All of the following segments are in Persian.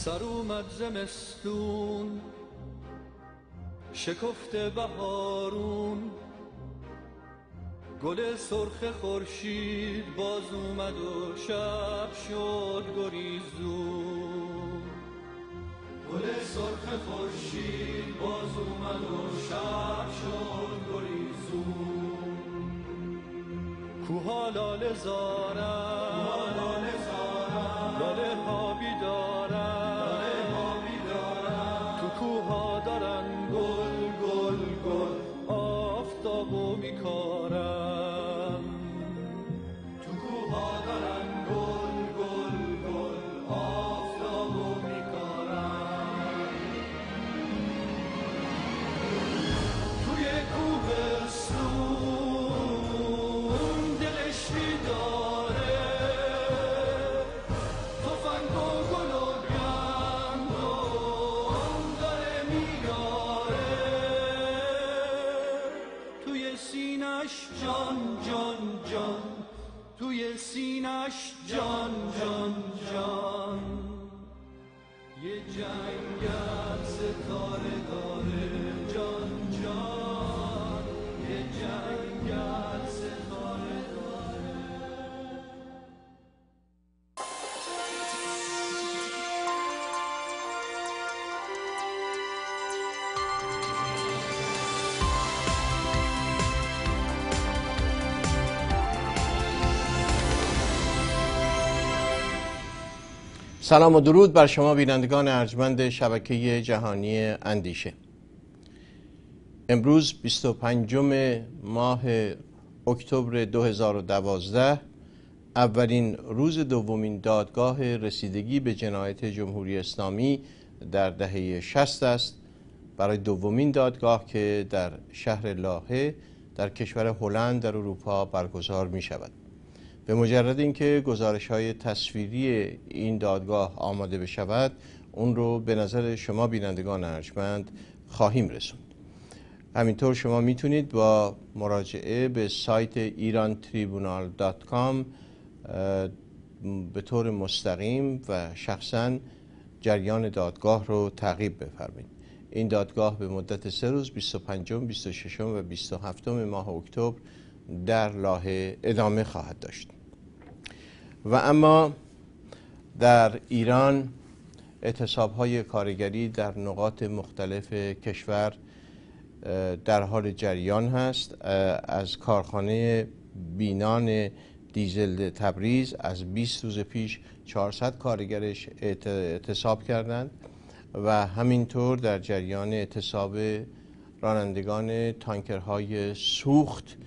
سر اومد زمستون، شکفته بهارون، گل سرخ خورشید باز اومد و شب شد گریزون. گل سرخ خورشید باز اومد و شب شد گریزون. کوها لاله زارن، لاله ها بیدارن، تو کوها دارن گل گل گل آفتابو میکارن. تو کوها دارن گل گل گل آفتابو میکارن. توی کوهستون دلش بیداره، تفنگ و گل و گندم داره میاره. توی سینش جان جان جان، توی سینش جان جان جان. یه جنگل ستاره داره جان جان، یه جنگل ستاره داره. سلام و درود بر شما بینندگان ارجمند شبکه جهانی اندیشه. امروز 25 ماه اکتبر 2012 اولین روز دومین دادگاه رسیدگی به جنایت جمهوری اسلامی در دهه 60 است، برای دومین دادگاه که در شهر لاهه در کشور هلند در اروپا برگزار می شود. به مجرد اینکه گزارش‌های تصویری این دادگاه آماده بشود، اون رو به نظر شما بینندگان ارجمند خواهیم رسوند. همینطور شما میتونید با مراجعه به سایت irantribunal.com به طور مستقیم و شخصاً جریان دادگاه رو تعقیب بفرمایید. این دادگاه به مدت 3 روز 25، 26 و 27 ماه اکتبر در لاهه ادامه خواهد داشت. و اما در ایران اعتصاب‌های کارگری در نقاط مختلف کشور در حال جریان هست. از کارخانه بینان دیزل تبریز از 20 روز پیش 400 کارگرش اعتصاب کردند و همینطور در جریان اعتصاب رانندگان تانکرهای سوخت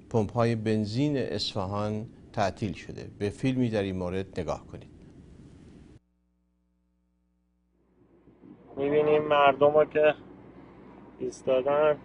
پمپ‌های بنزین اصفهان تعطیل شده. به فیلمی در این مورد نگاه کنید. می‌بینیم مردم رو که ایستادن.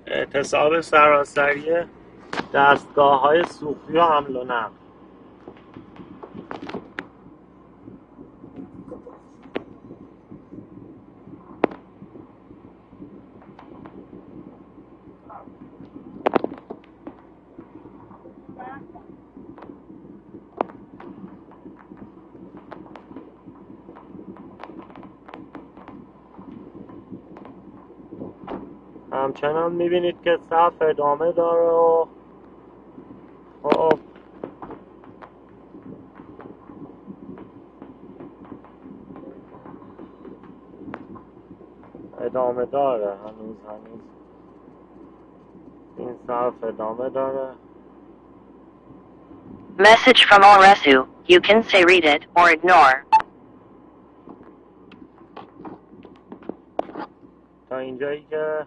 اعتصاب سراسری دستگاه‌های سوختی و حمل و نقل. همچنان می‌بینید که صف ادامه داره و خب ادامه داره. هنوز این صف ادامه داره. Message from Oresu. You can say read it or ignore. تا اینجایی که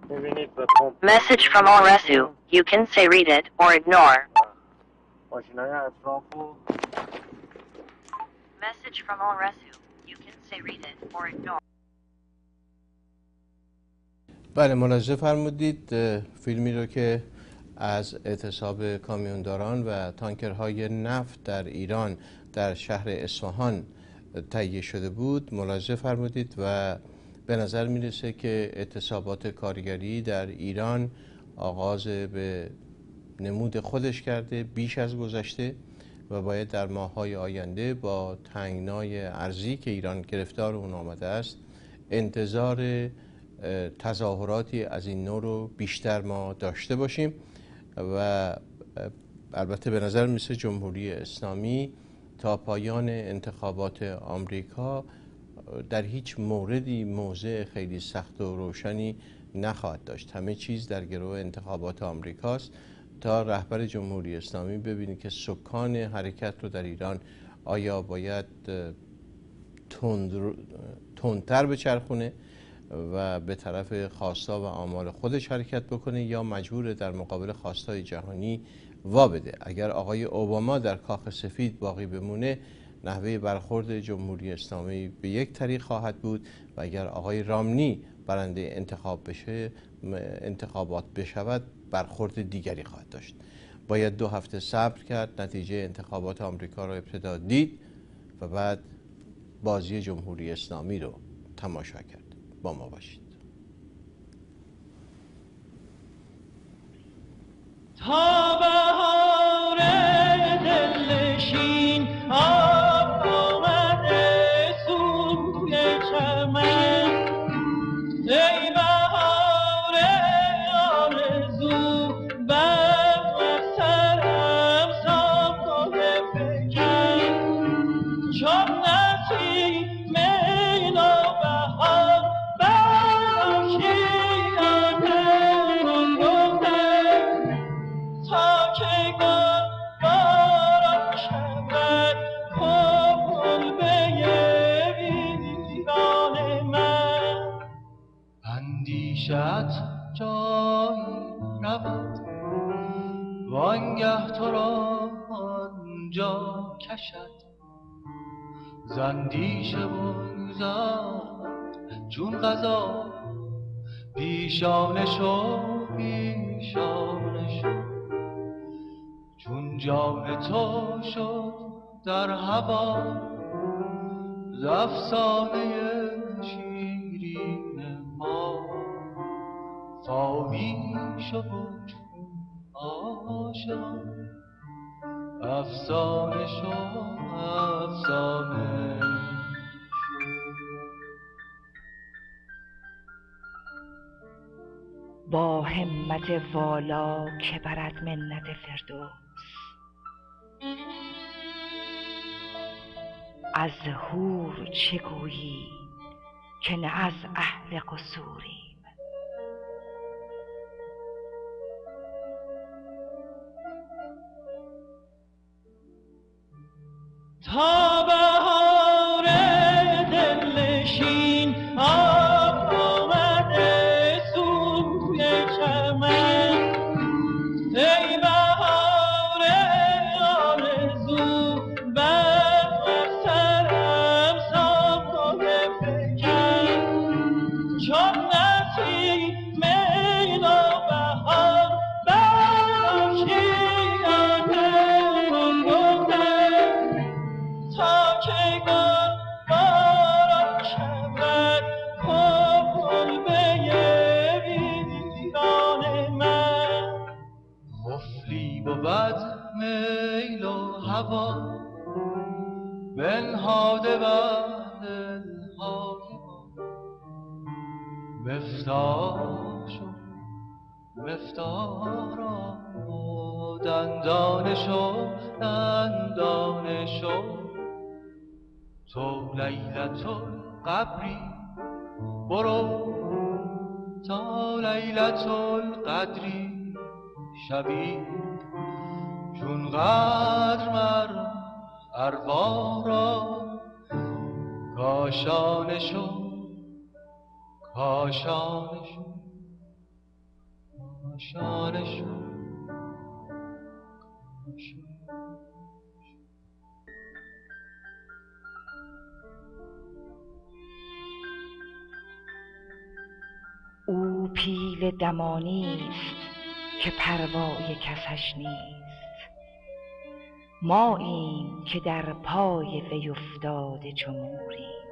می‌بینید به Message from Oresu. You can say read it or ignore. ماشین‌های اطرافو Message from Oresu. You can say read it or ignore. بله، ملاحظه فرمودید فیلمی رو که از اعتصاب کامیونداران و تانکرهای نفت در ایران در شهر اصفهان تهیه شده بود ملاحظه فرمودید و به نظر میرسه که اعتصابات کارگری در ایران آغاز به نمود خودش کرده بیش از گذشته و باید در ماه‌های آینده با تنگنای ارزی که ایران گرفتار اون آمده است انتظار تظاهراتی از این نوع رو بیشتر ما داشته باشیم و البته به نظر میسه جمهوری اسلامی تا پایان انتخابات آمریکا در هیچ موردی موضع خیلی سخت و روشنی نخواهد داشت. همه چیز در گرو انتخابات آمریکاست تا رهبر جمهوری اسلامی ببینه که سکان حرکت رو در ایران آیا باید تندتر بچرخونه و به طرف خواستا و آمال خودش حرکت بکنه یا مجبور در مقابل خواستای جهانی وا بده. اگر آقای اوباما در کاخ سفید باقی بمونه نحوه برخورد جمهوری اسلامی به یک طریق خواهد بود و اگر آقای رامنی برنده انتخابات بشود برخورد دیگری خواهد داشت. باید 2 هفته صبر کرد، نتیجه انتخابات آمریکا را ابتدا دید و بعد بازی جمهوری اسلامی رو تماشا کرد. با ما باشید. تا بهار دلنشین آمده سوی چمن ای بهار آرزو بر سرم سایه فکن چون نسیم نوبهار برآشیان گفتم تا که باران شود کلبه ویران من اندیشت جایی نبود وانگه تو را آنجا کشد زندیشه بگذر چون قضا پیشانه شو پیشانه شو چون جان تو شد در هوا ز افسانه شیرین ما فانی شو چون عاشقان افسانه شو افسانه با همت والا که برد منت فردوس از حور چه گویی که نه از اهل قصوریم تا بهار دلنشین آمده سوی چمن ای بهار آرزو بر سرم سایه فکن چون نسیم نوبهار برآشیان گفتم تا که باران شود کلبه ویران من قفلی بود میل و هوا بنهاده بر دلهای ما مفتاح شو مفتاحا دندانه شو دندانه شو تو لیلت القبری برو تا لیلت القدری شبی چون قدر مر ارواح را کاشانه شو کاشانه شو کاشانه شو او پیل دمانیست که پروای کسش نیست. ماییم که در پای وی افتاده چو موریم.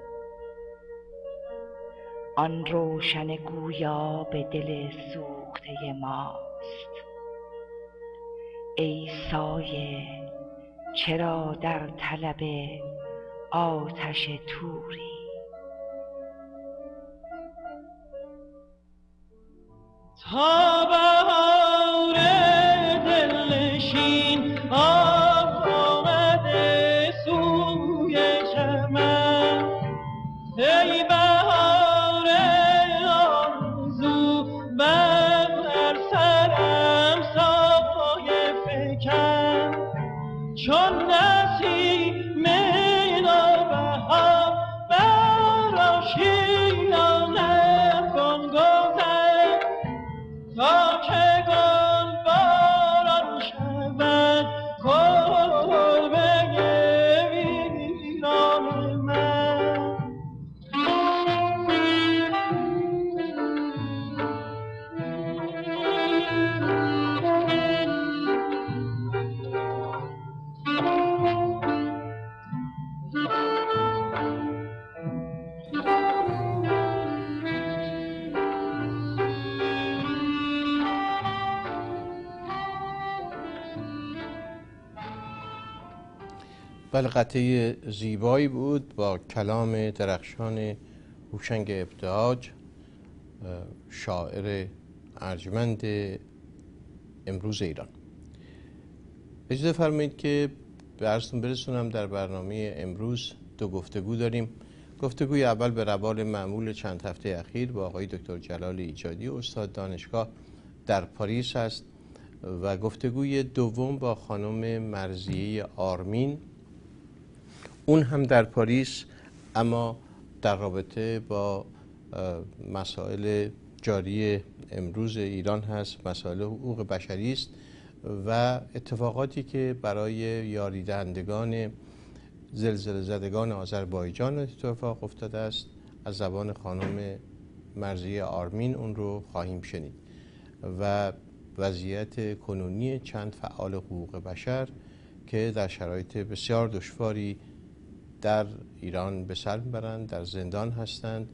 آن روشن گویا به دل سوخته ماست. ای سایه چرا در طلب آتش طوری؟ تا بهار دلنشین آمده سوی چمن. ای بهار آرزو بر سرم سایه فکن. چون نسیم نوبهار بر آشیانم کن گذر. تا که گل باران شود کلبه ویران من. بله، قطعه زیبایی بود با کلام درخشان هوشنگ ابتهاج، شاعر ارجمند امروز ایران. اجازه فرمایید که به عرضتون برسونم در برنامه امروز دو گفتگو داریم. گفتگوی اول به روال معمول چند هفته اخیر با آقای دکتر جلال ایجادی، استاد دانشگاه در پاریس است، و گفتگوی دوم با خانم مرضیه آرمین، اون هم در پاریس، اما در رابطه با مسائل جاری امروز ایران هست، مسائل حقوق بشری است و اتفاقاتی که برای یاری دهندگان زلزله زدگان آذربایجان اتفاق افتاده است. از زبان خانم مرضیه آرمین اون رو خواهیم شنید و وضعیت کنونی چند فعال حقوق بشر که در شرایط بسیار دشواری در ایران به سر میبرند، در زندان هستند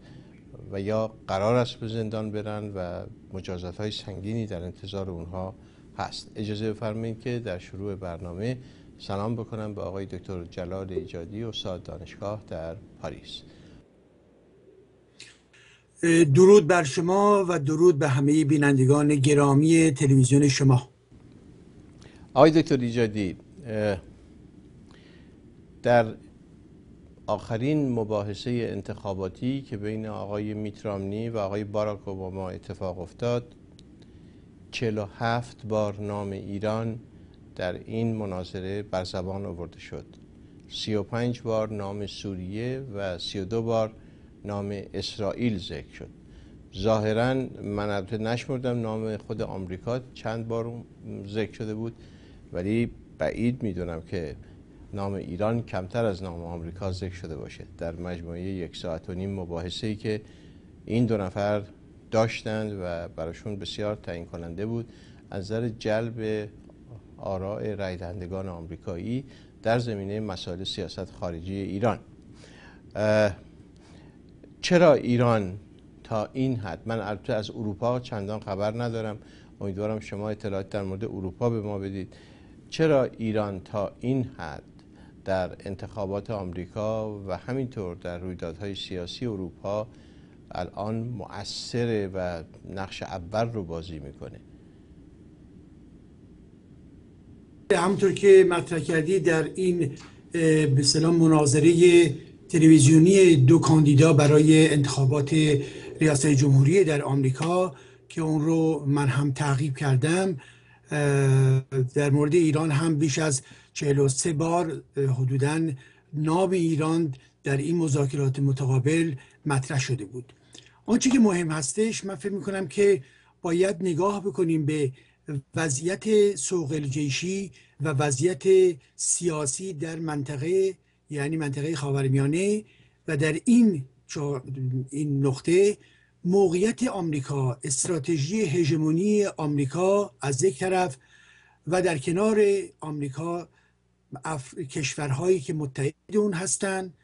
و یا قرار است به زندان برند و مجازات‌های سنگینی در انتظار اونها هست. اجازه بفرمایید که در شروع برنامه سلام بکنم به آقای دکتر جلال ایجادی، استاد دانشگاه در پاریس. درود بر شما و درود به همه بینندگان گرامی تلویزیون شما. آقای دکتر ایجادی، در آخرین مباحثه انتخاباتی که بین آقای میت رامنی و آقای باراک اوباما اتفاق افتاد، 47 بار نام ایران در این مناظره بر زبان آورده شد. 35 بار نام سوریه و 32 بار نام اسرائیل ذکر شد. ظاهراً من البته نشمردم نام خود آمریکا چند بار ذکر شده بود، ولی بعید میدونم که نام ایران کمتر از نام آمریکا ذکر شده باشه در مجموعه 1.5 ساعت مباحثه‌ای که این دو نفر داشتند و براشون بسیار تعیین کننده بود از نظر جلب آراء رای دهندگان آمریکایی در زمینه مسائل سیاست خارجی ایران. چرا ایران تا این حد، من البته از اروپا چندان خبر ندارم، امیدوارم شما اطلاعات در مورد اروپا به ما بدید، چرا ایران تا این حد در انتخابات آمریکا و همینطور در رویدادهای سیاسی اروپا الان مؤثره و نقش اول رو بازی میکنه؟ همونطور که مطرح کردی در این به اصطلاح مناظره تلویزیونی دو کاندیدا برای انتخابات ریاست جمهوری در آمریکا که اون رو من هم تعقیب کردم، در مورد ایران هم بیش از 43 بار حدوداً نام ایران در این مذاکرات متقابل مطرح شده بود. آنچه که مهم هستش، من فکر میکنم که باید نگاه بکنیم به وضعیت سوق الجیشی و وضعیت سیاسی در منطقه، یعنی منطقه خاورمیانه، و در این نقطه موقعیت آمریکا، استراتژی هژمونی آمریکا از یک طرف و در کنار آمریکا کشورهایی که متحد اون هستند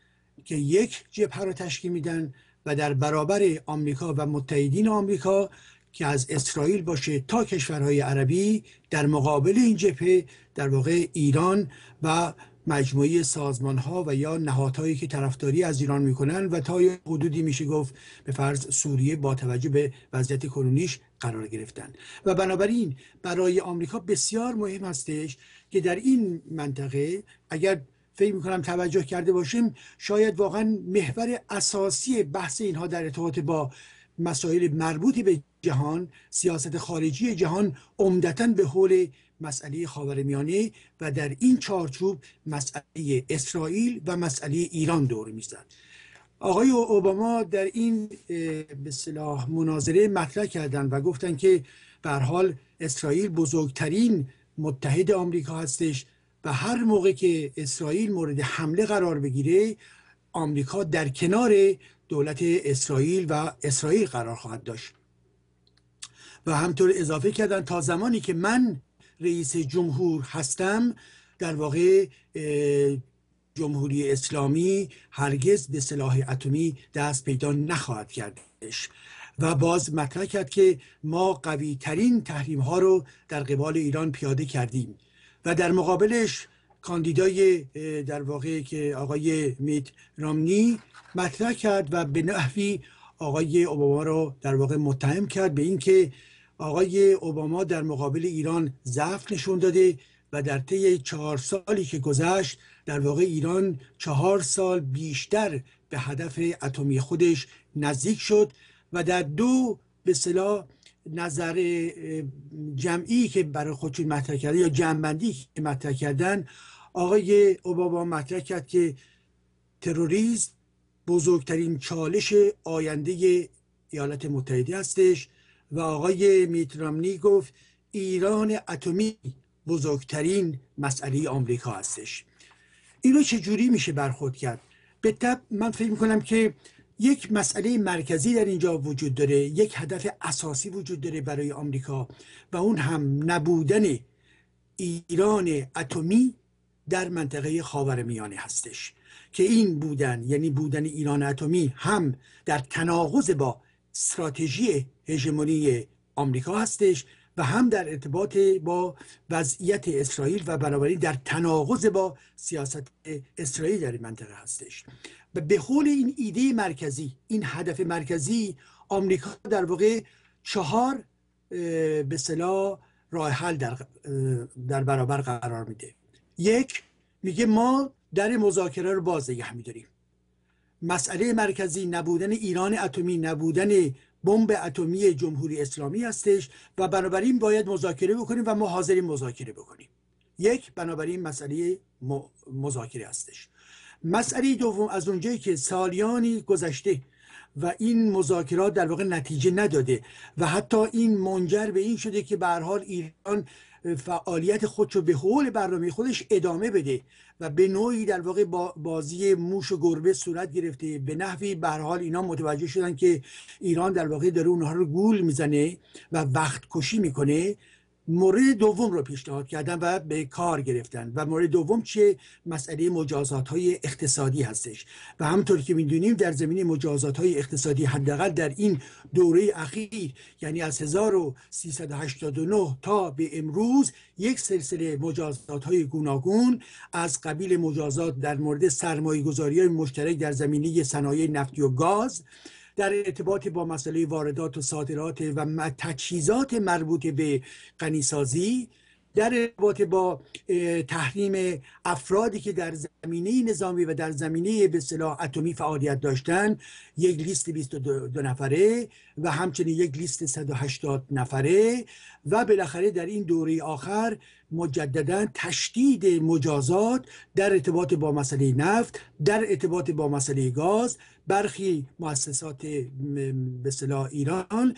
که یک جبهه رو تشکیل میدن و در برابر آمریکا و متحدین آمریکا که از اسرائیل باشه تا کشورهای عربی، در مقابل این جبهه در واقع ایران و مجموعه سازمان‌ها و یا نهادهایی که طرفداری از ایران میکنن و تا حدودی میشه گفت به فرض سوریه با توجه به وضعیت کنونیش قرار گرفتن. و بنابراین برای آمریکا بسیار مهم هستش که در این منطقه، اگر فکر میکنم توجه کرده باشیم، شاید واقعا محور اساسی بحث اینها در ارتباط با مسائل مربوط به جهان، سیاست خارجی جهان، عمدتاً به حول مسئله خاورمیانه و در این چارچوب مسئله اسرائیل و مسئله ایران دور میزد. آقای اوباما در این به اصطلاح مناظره مطرح کردن و گفتن که به هر حال اسرائیل بزرگترین متحد آمریکا هستش و هر موقع که اسرائیل مورد حمله قرار بگیره، آمریکا در کنار دولت اسرائیل و اسرائیل قرار خواهد داشت. و همطور اضافه کردن تا زمانی که من رئیس جمهور هستم، در واقع جمهوری اسلامی هرگز به سلاح اتمی دست پیدا نخواهد کردش. و باز مطرح کرد که ما قوی ترین تحریم ها رو در قبال ایران پیاده کردیم و در مقابلش کاندیدای در واقع که آقای میت رامنی مطرح کرد و به نحوی آقای اوباما رو در واقع متهم کرد به این که آقای اوباما در مقابل ایران ضعف نشون داده و در طی 4 سالی که گذشت در واقع ایران 4 سال بیشتر به هدف اتمی خودش نزدیک شد و در دو به اصطلاح نظر جمعی که برای خودشون مطرح کرده یا جمع‌بندی که مطرح کردن، آقای اوباما مطرح کرد که تروریسم بزرگترین چالش آینده ایالات متحده هستش و آقای میت رامنی گفت ایران اتمی بزرگترین مسئله آمریکا هستش. اینو چجوری میشه برخورد کرد؟ به طب من فکر میکنم که یک مسئله مرکزی در اینجا وجود داره، یک هدف اساسی وجود داره برای آمریکا و اون هم نبودن ایران اتمی در منطقه خاورمیانه هستش که این بودن یعنی بودن ایران اتمی هم در تناقض با استراتژی هژمونی آمریکا هستش و هم در ارتباط با وضعیت اسرائیل و بنابراین در تناقض با سیاست اسرائیل در این منطقه هستش. و به حول این ایده مرکزی، این هدف مرکزی، آمریکا در واقع 4 به اصطلاح راه حل در برابر قرار میده. یک، میگه ما در مذاکره رو باز نگه می‌داریم. مسئله مرکزی نبودن ایران اتمی، نبودن بمب اتمی جمهوری اسلامی هستش و بنابراین باید مذاکره بکنیم و ما حاضریم مذاکره بکنیم. یک، بنابراین مسئله مذاکره هستش. مسئله دوم، از اونجایی که سالیانی گذشته و این مذاکرات در واقع نتیجه نداده و حتی این منجر به این شده که به هر حال ایران فعالیت خودش رو به حول برنامه خودش ادامه بده و به نوعی در واقع بازی موش و گربه صورت گرفته، به نحوی به هر حال اینا متوجه شدن که ایران در واقع داره اونها رو گول میزنه و وقت کشی میکنه. مورد دوم رو پیشنهاد کردن و به کار گرفتن و مورد دوم چه؟ مسئله مجازات-های اقتصادی هستش و همونطور که میدونیم در زمینه مجازات-های اقتصادی حداقل در این دوره اخیر، یعنی از 1389 تا به امروز، یک سلسله مجازات-های گوناگون از قبیل مجازات در مورد سرمایه‌گذاری‌های مشترک در زمینه صنایع نفتی و گاز، در ارتباط با مسئله واردات و صادرات و تجهیزات مربوط به غنیسازی، در ارتباط با تحریم افرادی که در زمینه نظامی و در زمینه به اصطلاح اتمی فعالیت داشتن، یک لیست 22 نفره و همچنین یک لیست 180 نفره و بالاخره در این دوره آخر مجددا تشدید مجازات در ارتباط با مسئله نفت، در ارتباط با مسئله گاز، برخی مؤسسات به اصطلاح ایران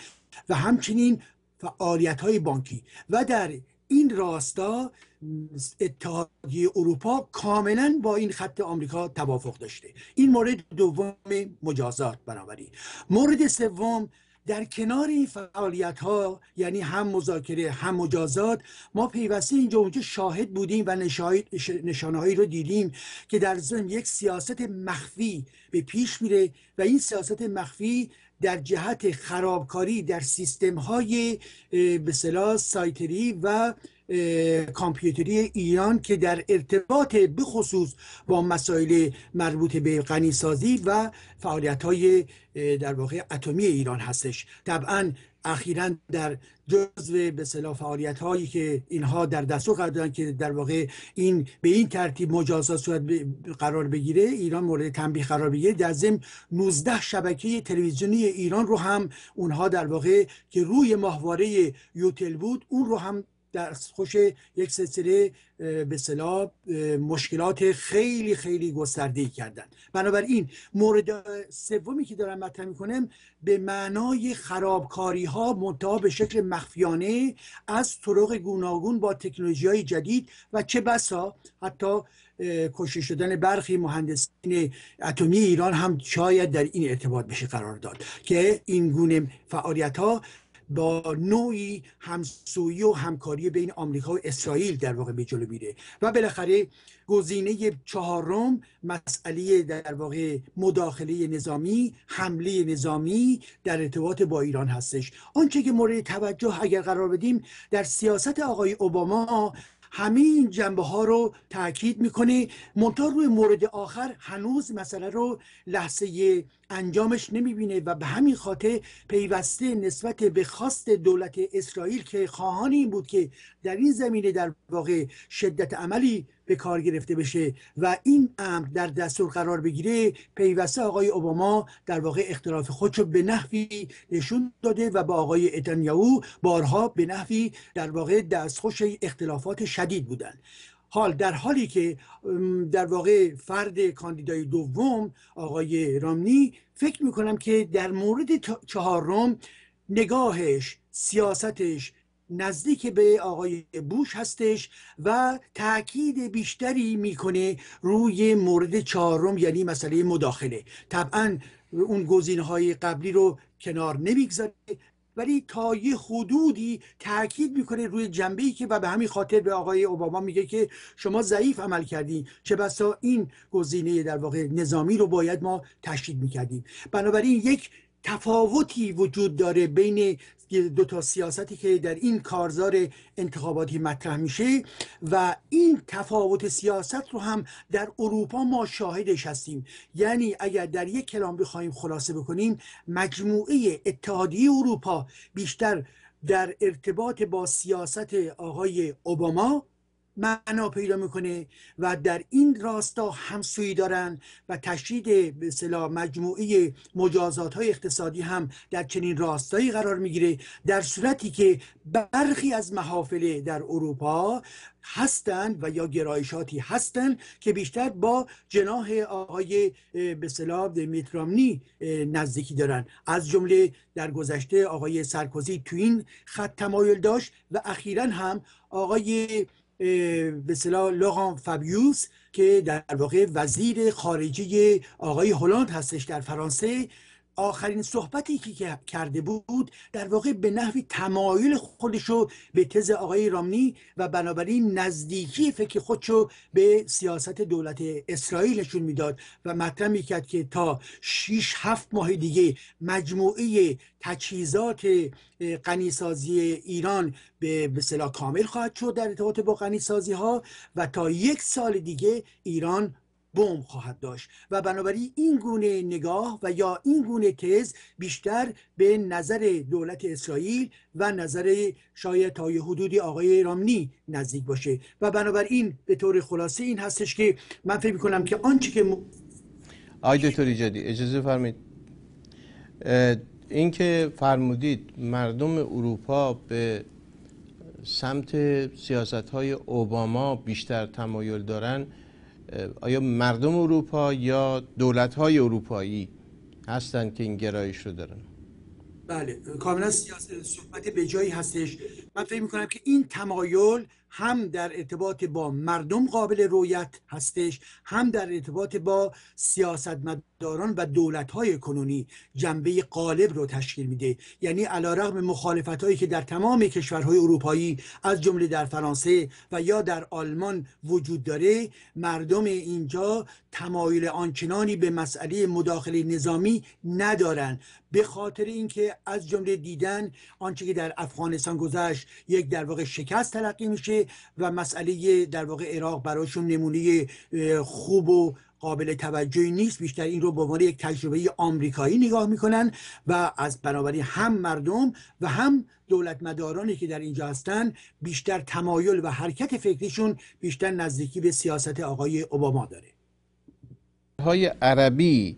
و همچنین فعالیت‌های بانکی. و در این راستا اتحادیه اروپا کاملا با این خط آمریکا توافق داشته. این مورد دوم مجازات. بنابراین مورد سوم در کنار این فعالیت ها، یعنی هم مذاکره هم مجازات، ما پیوسته اینجا اونجا شاهد بودیم و نشانه هایی رو دیدیم که در ضمن یک سیاست مخفی به پیش میره و این سیاست مخفی در جهت خرابکاری در سیستم های به اصطلاح سایتری و کامپیوتری ایران که در ارتباط بخصوص با مسائل مربوط به غنیسازی و فعالیت‌های در واقع اتمی ایران هستش. طبعا اخیراً در جزو به اصطلاح فعالیت‌هایی که اینها در دستور قرار دادن که در واقع این به این ترتیب مجازات صورت قرار بگیره، ایران مورد تنبیه قرار بگیره، در ضمن 19 شبکه تلویزیونی ایران رو هم اونها در واقع که روی ماهواره یوتل بود، اون رو هم در خوش یک سلسله به اصطلاح مشکلات خیلی خیلی گسترده‌ای کردن. بنابراین مورد سومی که دارم مطرح میکنم به معنای خرابکاری ها منتها به شکل مخفیانه از طرق گوناگون با تکنولوژی‌های جدید و چه بسا حتی کشته شدن برخی مهندسین اتمی ایران هم شاید در این ارتباط بشه قرار داد که این گونه فعالیت ها با نوعی همسویی و همکاری بین آمریکا و اسرائیل در واقع به جلو میره. و بالاخره گزینه چهارم مسئله در واقع مداخله نظامی، حمله نظامی در ارتباط با ایران هستش. آنچه که مورد توجه اگر قرار بدیم در سیاست آقای اوباما همه این جنبه ها رو تاکید میکنه، منتها روی مورد آخر هنوز مسئله رو لحظه انجامش نمیبینه و به همین خاطر پیوسته نسبت به خواست دولت اسرائیل که خواهان این بود که در این زمینه در واقع شدت عملی به کار گرفته بشه و این امر در دستور قرار بگیره، پیوسته آقای اوباما در واقع اختلاف خودشو به نحوی نشون داده و با آقای نتانیاهو بارها به نحوی در واقع دستخوش اختلافات شدید بودن. در حالی که در واقع فرد کاندیدای دوم آقای رامنی فکر میکنم که در مورد چهارم نگاهش، سیاستش نزدیک به آقای بوش هستش و تأکید بیشتری میکنه روی مورد چهارم، یعنی مسئله مداخله. طبعا اون گزینه‌های قبلی رو کنار نمیگذاره ولی تا یه حدودی تاکید میکنه روی جنبه‌ای که و به همین خاطر به آقای اوباما میگه که شما ضعیف عمل کردین، چه بسا این گزینه در واقع نظامی رو باید ما تشدید میکردیم. بنابراین یک تفاوتی وجود داره بین دو تا سیاستی که در این کارزار انتخاباتی مطرح میشه و این تفاوت سیاست رو هم در اروپا ما شاهدش هستیم. یعنی اگر در یک کلام بخوایم خلاصه بکنیم، مجموعه اتحادیه اروپا بیشتر در ارتباط با سیاست آقای اوباما معنا پیدا میکنه و در این راستا همسویی دارن و تشدید به اصطلاح مجموعه مجازات های اقتصادی هم در چنین راستایی قرار میگیره، در صورتی که برخی از محافل در اروپا هستند و یا گرایشاتی هستند که بیشتر با جناح آقای به اصطلاح میت رامنی نزدیکی دارن. از جمله در گذشته آقای سارکوزی تو این خط تمایل داشت و اخیراً هم آقای به اصطلاح لوران فابیوس که در واقع وزیر خارجه آقای هلند هستش در فرانسه، آخرین صحبتی که کرده بود در واقع به نحوی تمایل خودشو به تز آقای رامنی و بنابراین نزدیکی فکر خودشو به سیاست دولت اسرائیل نشون میداد و مطرح میکرد که تا 6-7 ماه دیگه مجموعه تجهیزات غنیسازی ایران به اصطلاح کامل خواهد شد در ارتباط با غنیسازی ها و تا 1 سال دیگه ایران بمب خواهد داشت و بنابراین این گونه نگاه و یا این گونه تز بیشتر به نظر دولت اسرائیل و نظر شاید تا یه حدودی آقای رامنی نزدیک باشه و بنابراین به طور خلاصه این هستش که من فکر می‌کنم که آنچه که آقای دکتر ایجادی اجازه فرمایید، این که فرمودید مردم اروپا به سمت سیاست‌های اوباما بیشتر تمایل دارن، آیا مردم اروپا یا دولت‌های اروپایی هستند که این گرایش رو دارن؟ بله کاملا صحبت به جایی هستش. من فکر می‌کنم که این تمایل هم در ارتباط با مردم قابل رؤیت هستش، هم در ارتباط با سیاستمداران و دولت‌های کنونی جنبه غالب رو تشکیل میده. یعنی علیرغم مخالفت‌هایی که در تمام کشورهای اروپایی از جمله در فرانسه و یا در آلمان وجود داره، مردم اینجا تمایل آنچنانی به مسئله مداخله نظامی ندارن، به خاطر اینکه از جمله دیدن آنچه که در افغانستان گذشت یک در واقع شکست تلقی میشه و مسئله در واقع عراق براشون نمونه خوب و قابل توجهی نیست، بیشتر این رو به عنوان یک تجربه آمریکایی نگاه میکنن و از بنابراین هم مردم و هم دولت مدارانی که در اینجا هستن بیشتر تمایل و حرکت فکریشون بیشتر نزدیکی به سیاست آقای اوباما داره. های عربی،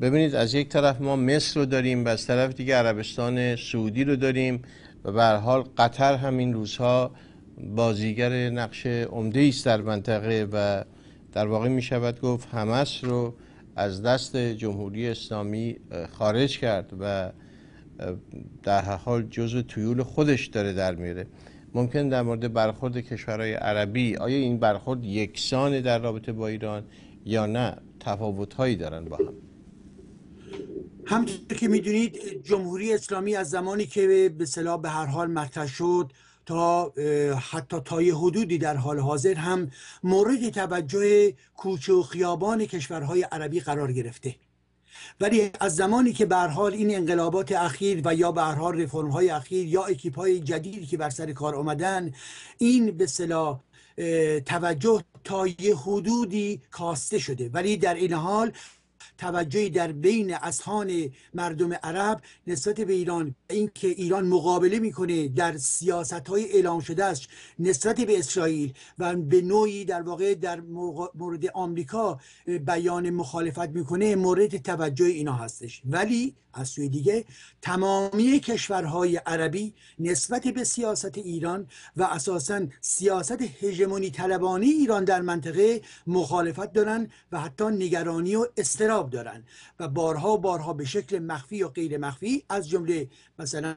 ببینید از یک طرف ما مصر رو داریم و از طرف دیگه عربستان سعودی رو داریم و به هر حال قطر همین روزها بازیگر نقش عمده است در منطقه و در واقع می شود گفت حماس رو از دست جمهوری اسلامی خارج کرد و در هر حال جزء تویول خودش داره در میره. ممکن در مورد برخورد کشورهای عربی آیا این برخورد یکسان در رابطه با ایران یا نه تفاوت‌هایی دارن با هم؟ همونطور که میدونید جمهوری اسلامی از زمانی که به اصطلاح به هر حال مطرح شد تا حتی تا یه حدودی در حال حاضر هم مورد توجه کوچه و خیابان کشورهای عربی قرار گرفته، ولی از زمانی که به هر حال این انقلابات اخیر و یا به هر حال رفرم‌های اخیر یا اکیپ‌های جدیدی که بر سر کار آمدن، این به اصطلاح توجه تا یه حدودی کاسته شده، ولی در این حال توجهی در بین اذهان مردم عرب نسبت به ایران، اینکه ایران مقابله میکنه در سیاست‌های اعلام شده است نسبت به اسرائیل و به نوعی در واقع در مورد آمریکا بیان مخالفت میکنه، مورد توجه اینا هستش. ولی از سوی دیگه تمامی کشورهای عربی نسبت به سیاست ایران و اساساً سیاست هژمونی طلبانه ایران در منطقه مخالفت دارن و حتی نگرانی و اضطراب دارن و بارها به شکل مخفی و غیر مخفی از جمله مثلا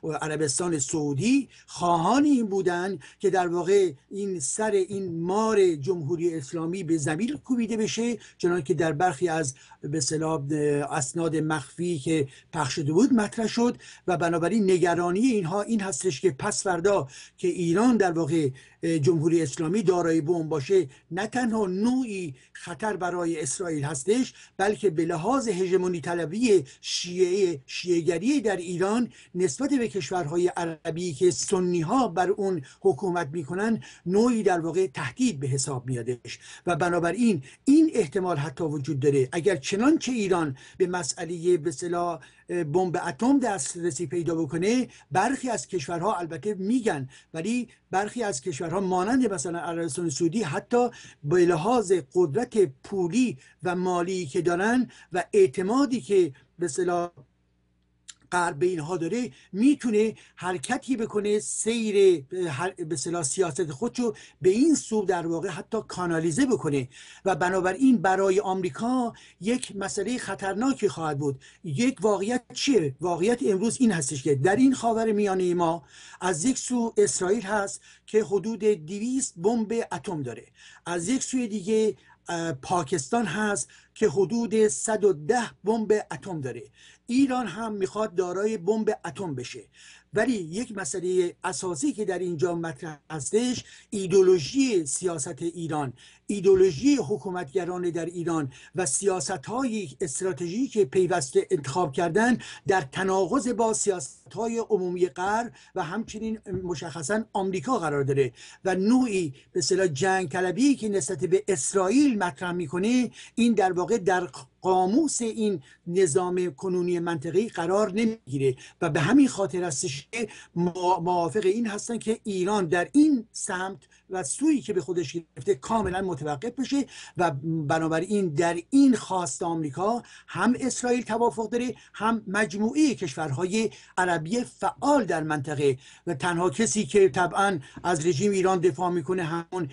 عربستان سعودی خواهان این بودن که در واقع این سر این مار جمهوری اسلامی به زمین کوبیده بشه، چنانکه که در برخی از به اصطلاح اسناد مخفی که پخش شده بود مطرح شد و بنابراین نگرانی اینها این هستش که پس فردا که ایران در واقع جمهوری اسلامی دارای بمب باشه، نه تنها نوعی خطر برای اسرائیل هستش، بلکه به لحاظ هژمونی طلبی شیعه‌گری در ایران نسبت به کشورهای عربی که سنی ها بر اون حکومت میکنن نوعی در واقع تهدید به حساب میادش و بنابراین این احتمال حتی وجود داره اگر چنانچه ایران به مسئله به اصطلاح بمب اتم دسترسی پیدا بکنه، برخی از کشورها البته میگن، ولی برخی از کشورها مانند مثلا عربستان سعودی حتی به لحاظ قدرت پولی و مالی که دارن و اعتمادی که به اصطلاح غرب به اینها داره میتونه حرکتی بکنه، سیر به اصطلاح سیاست خودشو به این سو در واقع حتی کانالیزه بکنه و بنابراین برای آمریکا یک مسئله خطرناکی خواهد بود. یک واقعیت چیه؟ واقعیت امروز این هستش که در این خاورمیانه ما از یک سو اسرائیل هست که حدود 200 بمب اتم داره، از یک سوی دیگه پاکستان هست که حدود 110 بمب اتم داره، ایران هم میخواد دارای بمب اتم بشه. ولی یک مسئله اساسی که در اینجا مطرح هستش ایدئولوژی سیاست ایران، ایدئولوژی حکومتگران در ایران و سیاست‌های استراتژیکی که پیوسته انتخاب کردن در تناقض با سیاست‌های عمومی غرب و همچنین مشخصاً آمریکا قرار داره و نوعی به اصطلاح جنگ طلبی که نسبت به اسرائیل مطرح میکنه، این در واقع در قاموس این نظام کنونی منطقه‌ای قرار نمیگیره و به همین خاطر هستش که موافق این هستن که ایران در این سمت و سویی که به خودش گرفته کاملا متوقف بشه و بنابراین در این خواست آمریکا هم اسرائیل توافق داره، هم مجموعه کشورهای عربی فعال در منطقه و تنها کسی که طبعا از رژیم ایران دفاع میکنه همون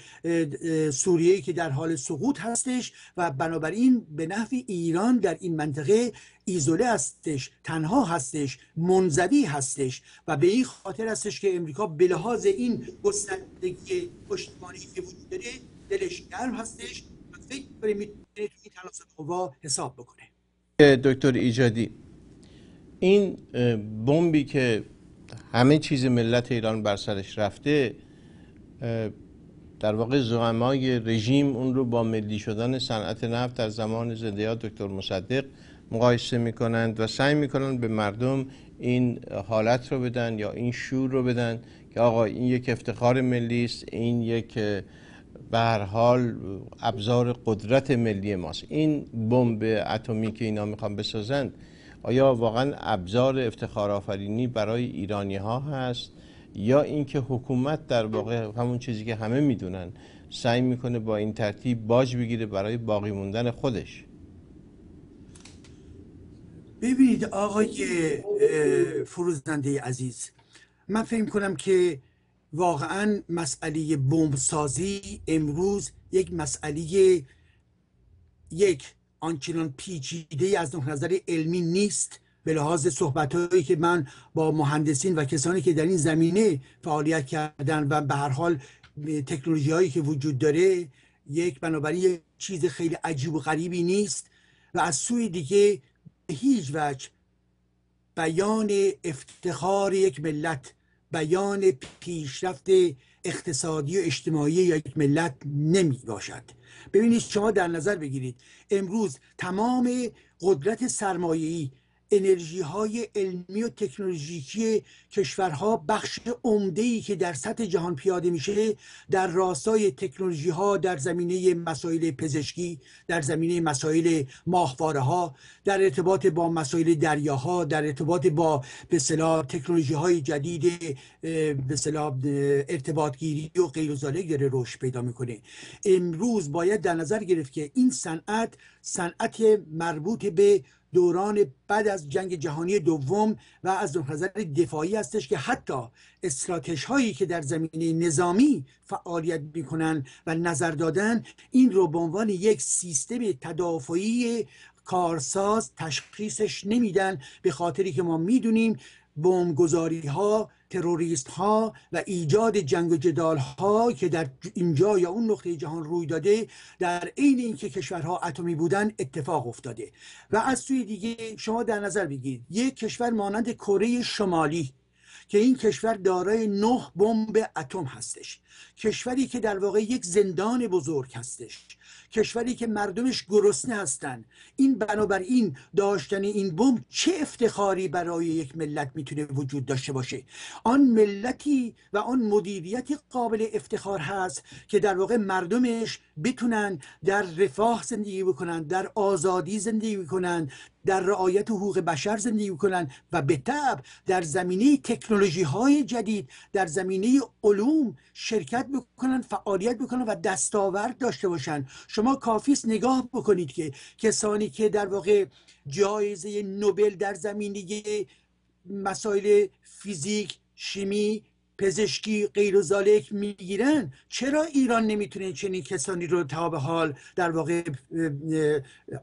سوریه که در حال سقوط هستش و بنابراین به نحوی ایران در این منطقه ایزوله هستش، تنها هستش، منزوی هستش و به این خاطر هستش که امریکا به لحاظ این گستردگی پشتیبانی که وجود داره دلش گرم هستش و فکر کنه میتونه توی این تناسب قوا حساب بکنه. دکتر ایجادی، این بمبی که همه چیز ملت ایران بر سرش رفته، در واقع زعمای رژیم اون رو با ملی شدن صنعت نفت در زمان زنده‌یاد دکتر مصدق مقایسه میکنند و سعی میکنند به مردم این حالت رو بدن یا این شور رو بدن که آقا این یک افتخار ملی است، این یک به هر حال ابزار قدرت ملی ماست. این بمب اتمی که اینا میخوان بسازند آیا واقعا ابزار افتخار آفرینی برای ایرانی ها هست یا اینکه حکومت در واقع همون چیزی که همه میدونن سعی میکنه با این ترتیب باج بگیره برای باقی موندن خودش؟ ببینید آقای فروزنده عزیز، من فکر کنم که واقعا مسئله بمب سازی امروز یک مسئله آنچنان پیچیده از نظر علمی نیست. به لحاظ صحبت‌هایی که من با مهندسین و کسانی که در این زمینه فعالیت کردن و به هر حال تکنولوژی‌هایی که وجود داره، بنابراین یک چیز خیلی عجیب و غریبی نیست و از سوی دیگه به هیچ وجه بیان افتخار یک ملت، بیان پیشرفت اقتصادی و اجتماعی یک ملت نمی باشد. ببینید شما در نظر بگیرید امروز تمام قدرت سرمایه‌ای، انرژی های علمی و تکنولوژیکی کشورها، بخش عمده‌ای که در سطح جهان پیاده میشه در راستای تکنولوژی ها در زمینه مسائل پزشکی، در زمینه مسائل ماهواره ها، در ارتباط با مسائل دریاها، در ارتباط با به اصطلاح تکنولوژی های جدید به اصطلاح ارتباط گیری و غیر و ذالک داره رشد پیدا میکنه. امروز باید در نظر گرفت که این صنعت مربوط به دوران بعد از جنگ جهانی دوم و از نظر دفاعی هستش که حتی استراتژی هایی که در زمینه نظامی فعالیت میکنن و نظر دادن این رو به عنوان یک سیستم تدافعی کارساز تشخیصش نمیدن، به خاطری که ما میدونیم بمبگذاری ها، تروریست ها و ایجاد جنگ و جدال ها که در اینجا یا اون نقطه جهان روی داده در عین اینکه کشورها اتمی بودن اتفاق افتاده. و از سوی دیگه شما در نظر بگیرید یک کشور مانند کره شمالی که این کشور دارای 9 بمب اتم هستش، کشوری که در واقع یک زندان بزرگ هستش، کشوری که مردمش گرسنه هستن، این بنابراین داشتن این بمب چه افتخاری برای یک ملت میتونه وجود داشته باشه؟ آن ملتی و آن مدیریتی قابل افتخار هست که در واقع مردمش بتونن در رفاه زندگی بکنن، در آزادی زندگی بکنن، در رعایت حقوق بشر زندگی بکنن و به طبع در زمینه تکنولوژی های جدید، در زمینه علوم شرکت بکنن، فعالیت بکنن و دستاورد داشته باشن. شما کافیست نگاه بکنید که کسانی که در واقع جایزه نوبل در زمینه مسائل فیزیک، شیمی، پزشکی غیر و ذالک میگیرن، چرا ایران نمیتونه چنین کسانی رو تا به حال در واقع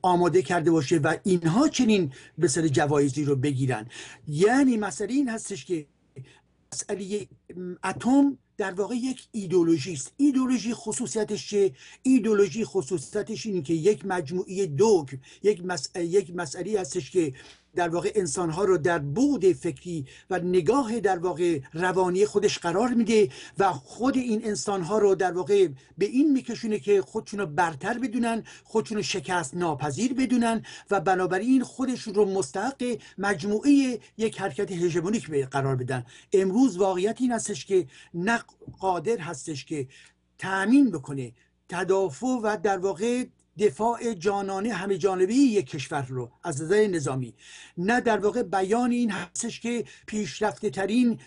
آماده کرده باشه و اینها چنین به سر جوایزی رو بگیرن؟ یعنی مسئله این هستش که مسئله اتم در واقع یک ایدئولوژی است. ایدئولوژی خصوصیتش چه؟ ایدئولوژی خصوصیتش اینه که یک مجموعه دوگ، یک مسئله هستش که در واقع انسانها رو در بعد فکری و نگاه در واقع روانی خودش قرار میده و خود این انسانها رو در واقع به این میکشونه که خودشون رو برتر بدونن، خودشون رو شکست ناپذیر بدونن و بنابراین خودشون رو مستحق مجموعه یک حرکت هژمونیک قرار بدن. امروز واقعیت این هستش که نه قادر هستش که تأمین بکنه تدافع و در واقع دفاع جانانه همه جانبه یک کشور رو از نظر نظامی، نه در واقع بیان این هستش که پیشرفته ترین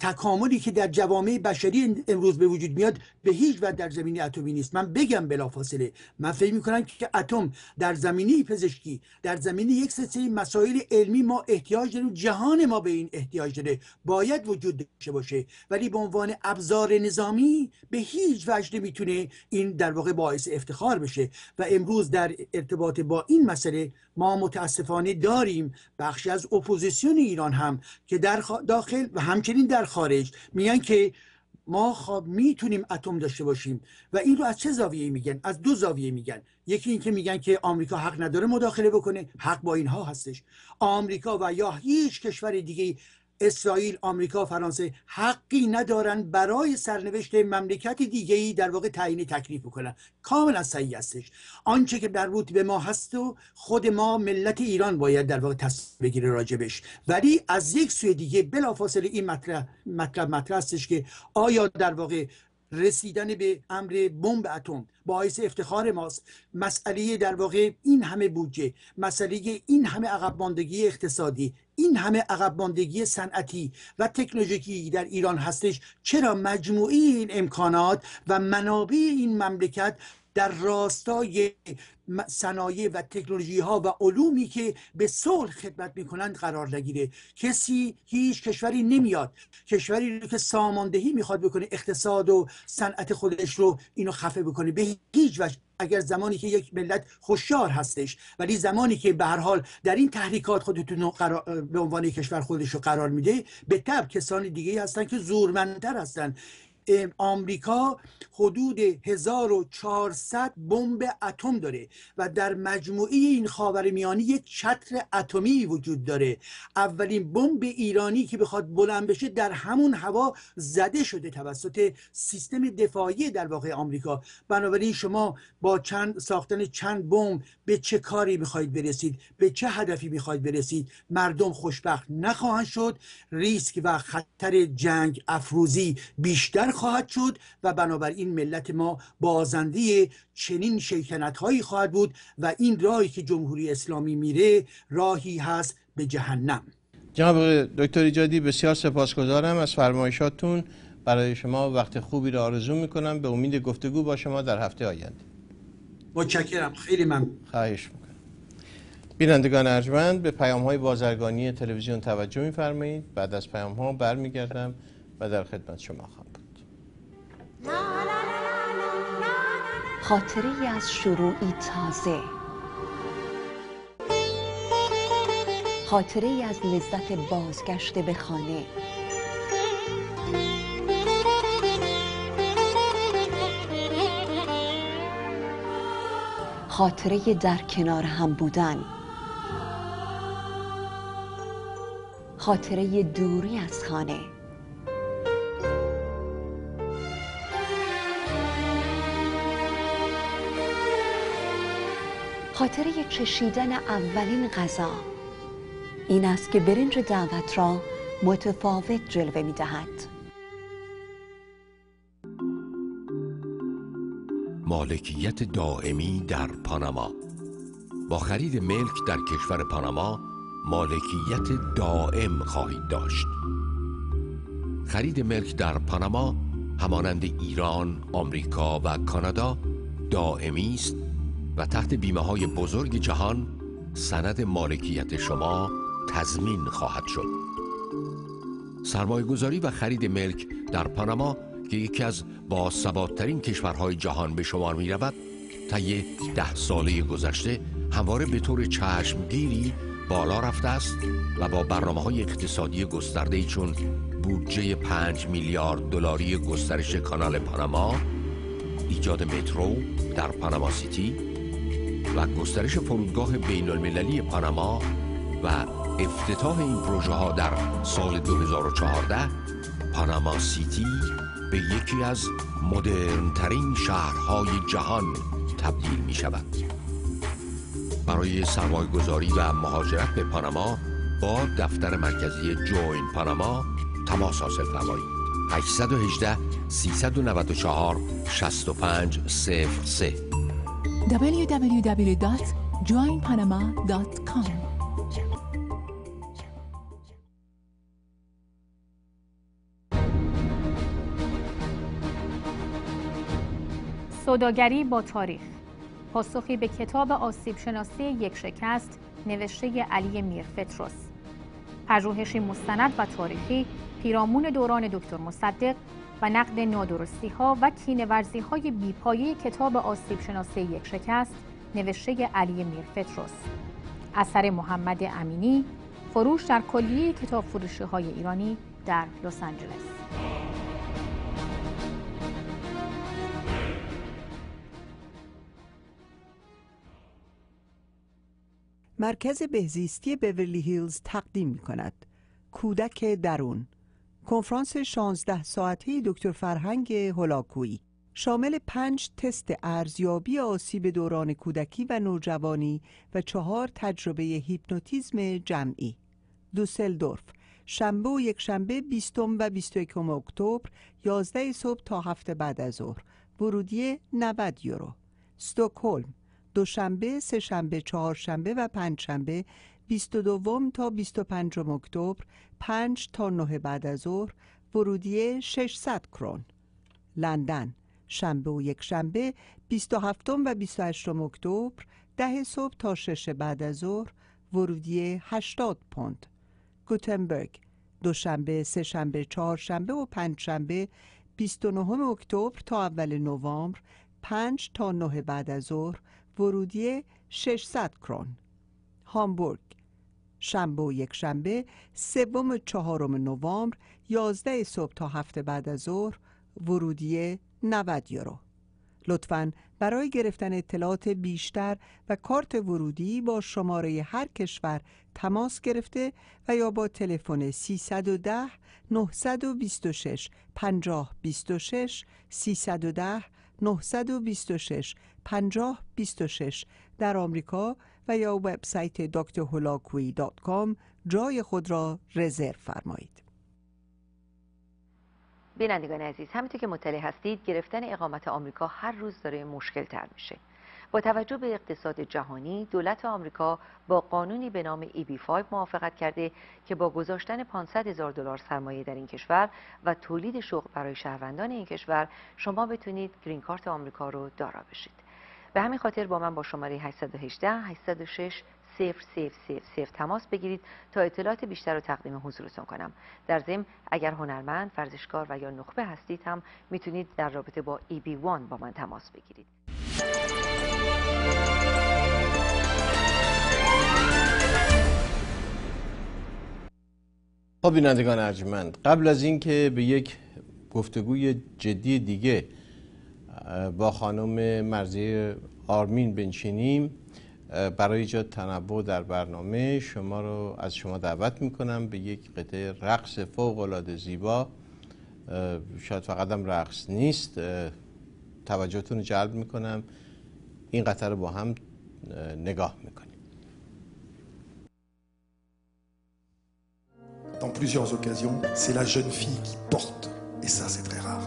تکاملی که در جوامع بشری امروز به وجود میاد به هیچ وجه در زمینه اتمی نیست. من بگم بلافاصله من فکر میکنم که اتم در زمینه پزشکی، در زمینه یک سری مسائل علمی ما احتیاج داریم، جهان ما به این احتیاج داره، باید وجود داشته باشه، ولی به عنوان ابزار نظامی به هیچ وجه نمیتونه این در واقع باعث افتخار بشه. و امروز در ارتباط با این مسئله ما متاسفانه داریم بخشی از اپوزیسیون ایران هم که در داخل و همچنین در خارج میگن که ما میتونیم اتم داشته باشیم و این رو از چه زاویه‌ای میگن؟ از دو زاویه میگن. یکی این که میگن که آمریکا حق نداره مداخله بکنه، حق با اینها هستش. آمریکا و یا هیچ کشور دیگه، اسرائیل، آمریکا، فرانسه حقی ندارن برای سرنوشت مملکت دیگه‌ای در واقع تعیین تکلیف بکنن. کاملا صحیح هستش. آنچه که مربوط به ما هست و خود ما ملت ایران باید در واقع تصمیم بگیره راجبش. ولی از یک سوی دیگه بلافاصله این مطلب هستش که آیا در واقع رسیدن به امر بمب اتم باعث افتخار ماست؟ مسئله در واقع این همه بودجه، مسئله این همه عقب ماندگی اقتصادی، این همه عقب ماندگی صنعتی و تکنولوژیکی در ایران هستش. چرا مجموعی این امکانات و منابع این مملکت در راستای صنایع و تکنولوژی ها و علومی که به صلح خدمت میکنند قرار نگیره؟ هیچ کشوری نمیاد، کشوری که ساماندهی میخواد بکنه اقتصاد و صنعت خودش رو اینو خفه بکنه به هیچ وجه. اگر زمانی که یک ملت هوشیار هستش، ولی زمانی که به هر حال در این تحریکات خودتون به عنوان کشور خودش رو قرار میده، به طبع کسان دیگه هستن که زورمندتر هستن. آمریکا حدود 1400 بمب اتم داره و در مجموعه این خاورمیانه یک چتر اتمی وجود داره. اولین بمب ایرانی که بخواد بلند بشه در همون هوا زده شده توسط سیستم دفاعی در واقع آمریکا. بنابراین شما با ساختن چند بمب به چه کاری میخواید برسید؟ به چه هدفی میخواید برسید؟ مردم خوشبخت نخواهند شد، ریسک و خطر جنگ افروزی بیشتر خواهد شد و بنابراین ملت ما بازنده چنین شیطنت هایی خواهد بود و این راهی که جمهوری اسلامی میره راهی هست به جهنم. جناب دکتر ایجادی بسیار سپاسگزارم از فرمایشاتون. برای شما وقت خوبی را آرزو میکنم. به امید گفتگو با شما در هفته آینده. متشکرم، خیلی ممنون. خواهش میکنم. بینندگان ارجمند، به پیام‌های بازرگانی تلویزیون توجه می‌فرمایید. بعد از پیام‌ها برمیگردم و در خدمت شما خواهم بود. خاطره‌ای از شروعی تازه، خاطره‌ای از لذت بازگشت به خانه، خاطره در کنار هم بودن، خاطره دوری از خانه، خاطره چشیدن اولین غذا. این است که برنج دعوت را متفاوت جلوه می دهد. مالکیت دائمی در پاناما. با خرید ملک در کشور پاناما مالکیت دائم خواهید داشت. خرید ملک در پاناما همانند ایران، آمریکا و کانادا دائمی است و تحت بیمه‌های بزرگ جهان سند مالکیت شما تضمین خواهد شد. سرمایه‌گذاری و خرید ملک در پاناما که یکی از باثبات‌ترین کشورهای جهان به شمار می‌رود، طی 10 ساله گذشته همواره به طور چشمگیری بالا رفته است و با برنامه‌های اقتصادی گسترده‌ای چون بودجه 5 میلیارد دلاری گسترش کانال پاناما، ایجاد مترو در پاناما سیتی و گسترش فرودگاه بین المللی پاناما و افتتاح این پروژه ها در سال 2014، پاناما سیتی به یکی از مدرن‌ترین شهرهای جهان تبدیل می شود. برای سرمایه‌گذاری و مهاجرت به پاناما با دفتر مرکزی جوین پاناما تماس حاصل فرمایید. 818 394 6503 www.joinpanama.com. سوداگری با تاریخ، پاسخی به کتاب آسیب شناسی یک شکست نوشته علی میرفتروس، پژوهشی مستند و تاریخی پیرامون دوران دکتر مصدق و نقد نادرستی ها و کینه‌ورزی های بی‌پایه کتاب آسیب شناسی یک شکست نوشته علی میرفتروس. اثر محمد امینی. فروش در کلیه کتاب فروشی های ایرانی در لس آنجلس. مرکز بهزیستی بیورلی هیلز تقدیم می‌کند کودک درون، کنفرانس 16 ساعته دکتر فرهنگ هولاکویی، شامل 5 تست ارزیابی آسیب دوران کودکی و نوجوانی و 4 تجربه هیپنوتیزم جمعی. دوسلدورف، شنبه و یکشنبه 20 و 21 اکتبر 11 صبح تا 7 بعد از ظهر، ورودی 90 یورو. استکهلم، دوشنبه، سه‌شنبه، چهارشنبه و پنجشنبه 22 تا 25 اکتبر 5 تا 9 بعد از ظهر، ورودی 600 کرون. لندن، شنبه و یکشنبه 27 و 28 اکتبر 10 صبح تا 6 بعد از ظهر، ورودی 80 پوند. گوتنبرگ، دوشنبه، سه‌شنبه، چهارشنبه و پنجشنبه 29 اکتبر تا اول نوامبر 5 تا 9 بعد از ظهر، ورودی 600 کرون. هامبورگ، شنبه و یکشنبه 3 و 4 نوامبر 11 صبح تا 7 بعد از ظهر، ورودی 90 یورو. لطفاً برای گرفتن اطلاعات بیشتر و کارت ورودی با شماره هر کشور تماس گرفته و یا با تلفن 310 926 5026 310 926 5026 در آمریکا و یا وبسایت drholakui.com جای خود را رزرو فرمایید. بینندگان عزیز، همونطور که مطلع هستید گرفتن اقامت آمریکا هر روز داره مشکل تر میشه. با توجه به اقتصاد جهانی، دولت آمریکا با قانونی به نام EB-5 موافقت کرده که با گذاشتن $500,000 سرمایه در این کشور و تولید شغل برای شهروندان این کشور، شما بتونید گرین کارت آمریکا رو دارا بشید. به همین خاطر با من با شماره 818 806 0000 تماس بگیرید تا اطلاعات بیشتر رو تقدیم حضورتون کنم. در ضمن اگر هنرمند، ورزشکار و یا نخبه هستید هم میتونید در رابطه با EB-1 با من تماس بگیرید. خب بینندگان ارجمند، قبل از اینکه به یک گفتگوی جدی دیگه با خانم مرضیه آرمین بنشینیم، برای ایجاد تنوع در برنامه از شما دعوت میکنم به یک قطعه رقص فوق العاده زیبا. شاید فقط هم رقص نیست، توجهتون رو جلب میکنم. این قطعه رو با هم نگاه میکنیم. Dans plusieurs occasions, c'est la jeune fille qui porte, et ça c'est très rare.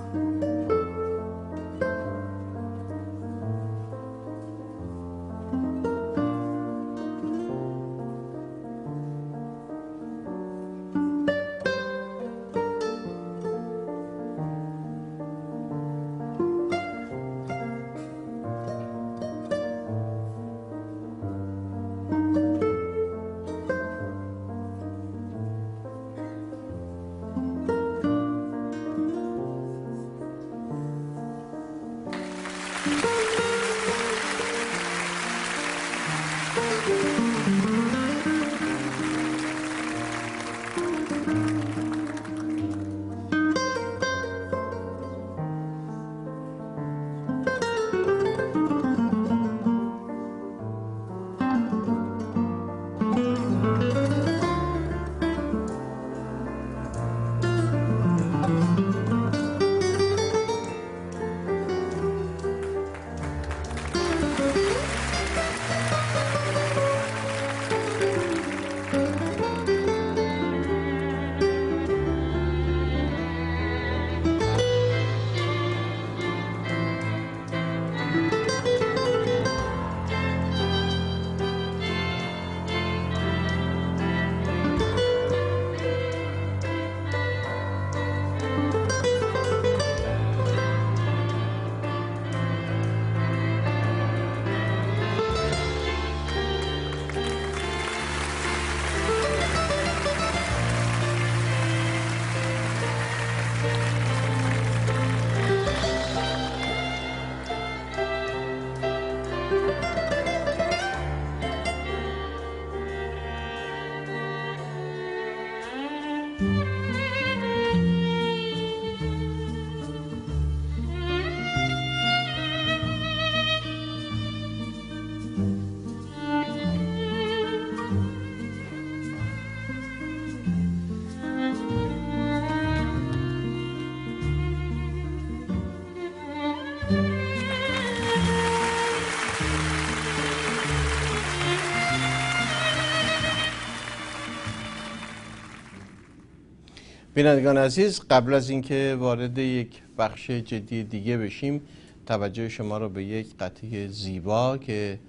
بینندگان عزیز، قبل از اینکه وارد یک بخش جدی دیگه بشیم، توجه شما رو به یک قطعه زیبا که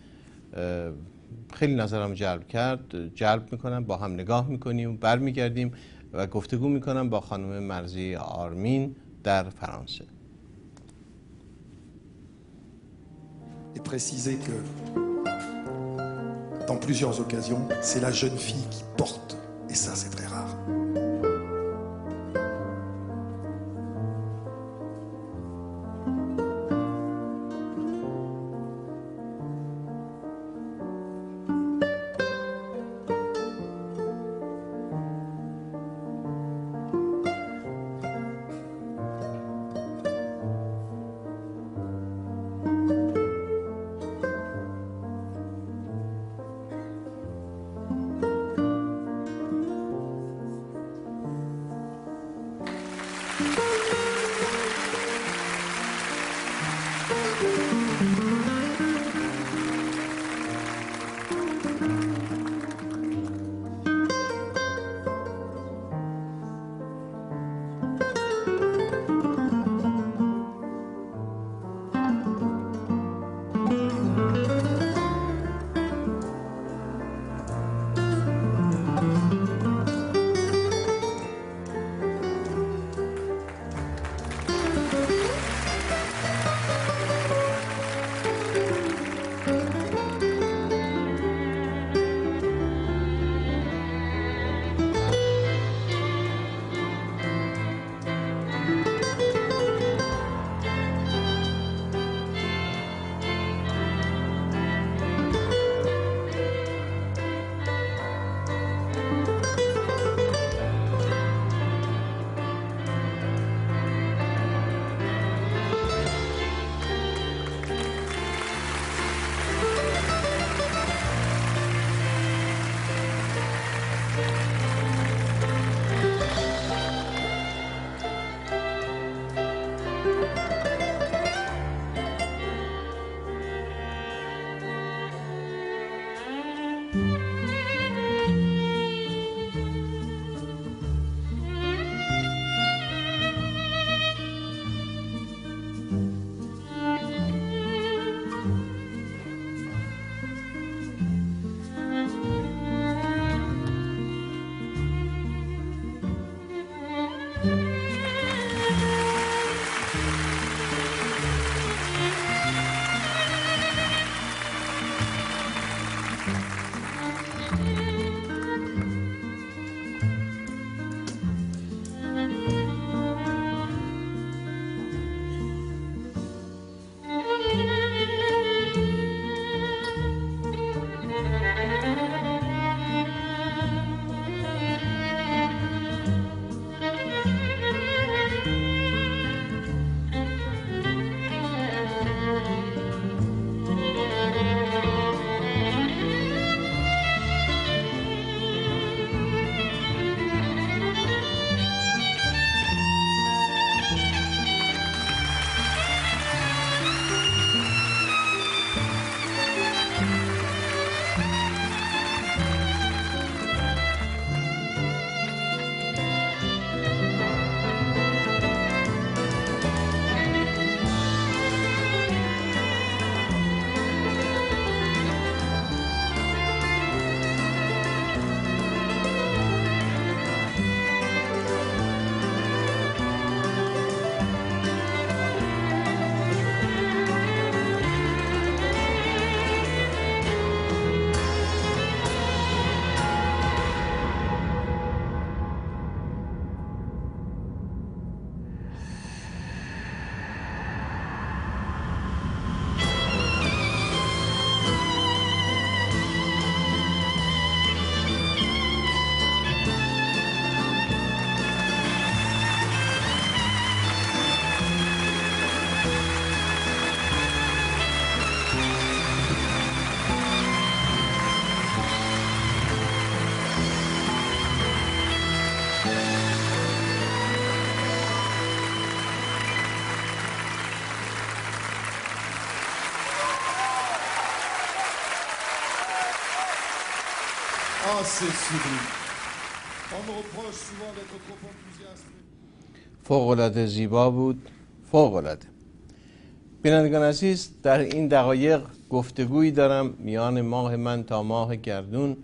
خیلی نظرم جلب میکنم با هم نگاه میکنیم، برمیگردیم و گفتگو میکنم با خانم مرضی آرمین در فرانسه. Et préciser que dans plusieurs occasions, c'est la jeune fille qui porte, et ça c'est très rare. Oh, c'est sublime. On me reproche souvent d'être trop enthousiaste. فوق‌العاده زیبا بود، فوق‌العاده. بینندگان عزیز، در این دقایق گفتگویی دارم میان ماه من تا ماه گردون.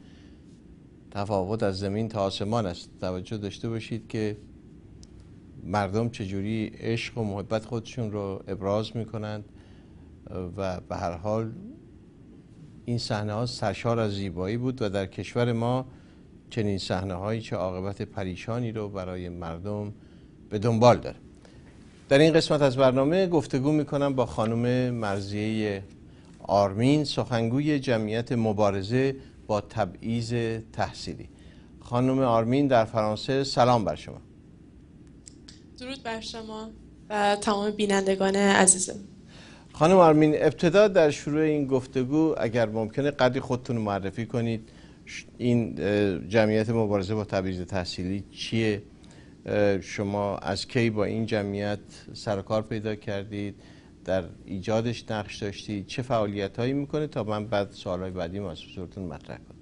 تفاوت از زمین تا آسمان است. توجه داشته باشید که مردم چجوری عشق و محبت خودشون رو ابراز میکنند و به هر حال این صحنه ها سرشار از زیبایی بود و در کشور ما چنین صحنه هایی چه عاقبت پریشانی رو برای مردم به دنبال داره. در این قسمت از برنامه گفتگو میکنم با خانم مرضیه آرمین، سخنگوی جمعیت مبارزه با تبعیض تحصیلی. خانم آرمین در فرانسه، سلام بر شما. درود بر شما و تمام بینندگان عزیزم. خانم آرمین، ابتدا در شروع این گفتگو اگر ممکنه قدری خودتون رو معرفی کنید. این جمعیت مبارزه با تبعیض تحصیلی چیه؟ شما از کی با این جمعیت سر و کار پیدا کردید؟ در ایجادش نقش داشتید؟ چه فعالیت هایی میکنه تا من بعد سوالای بعدی از حضورتون مطرح کنم؟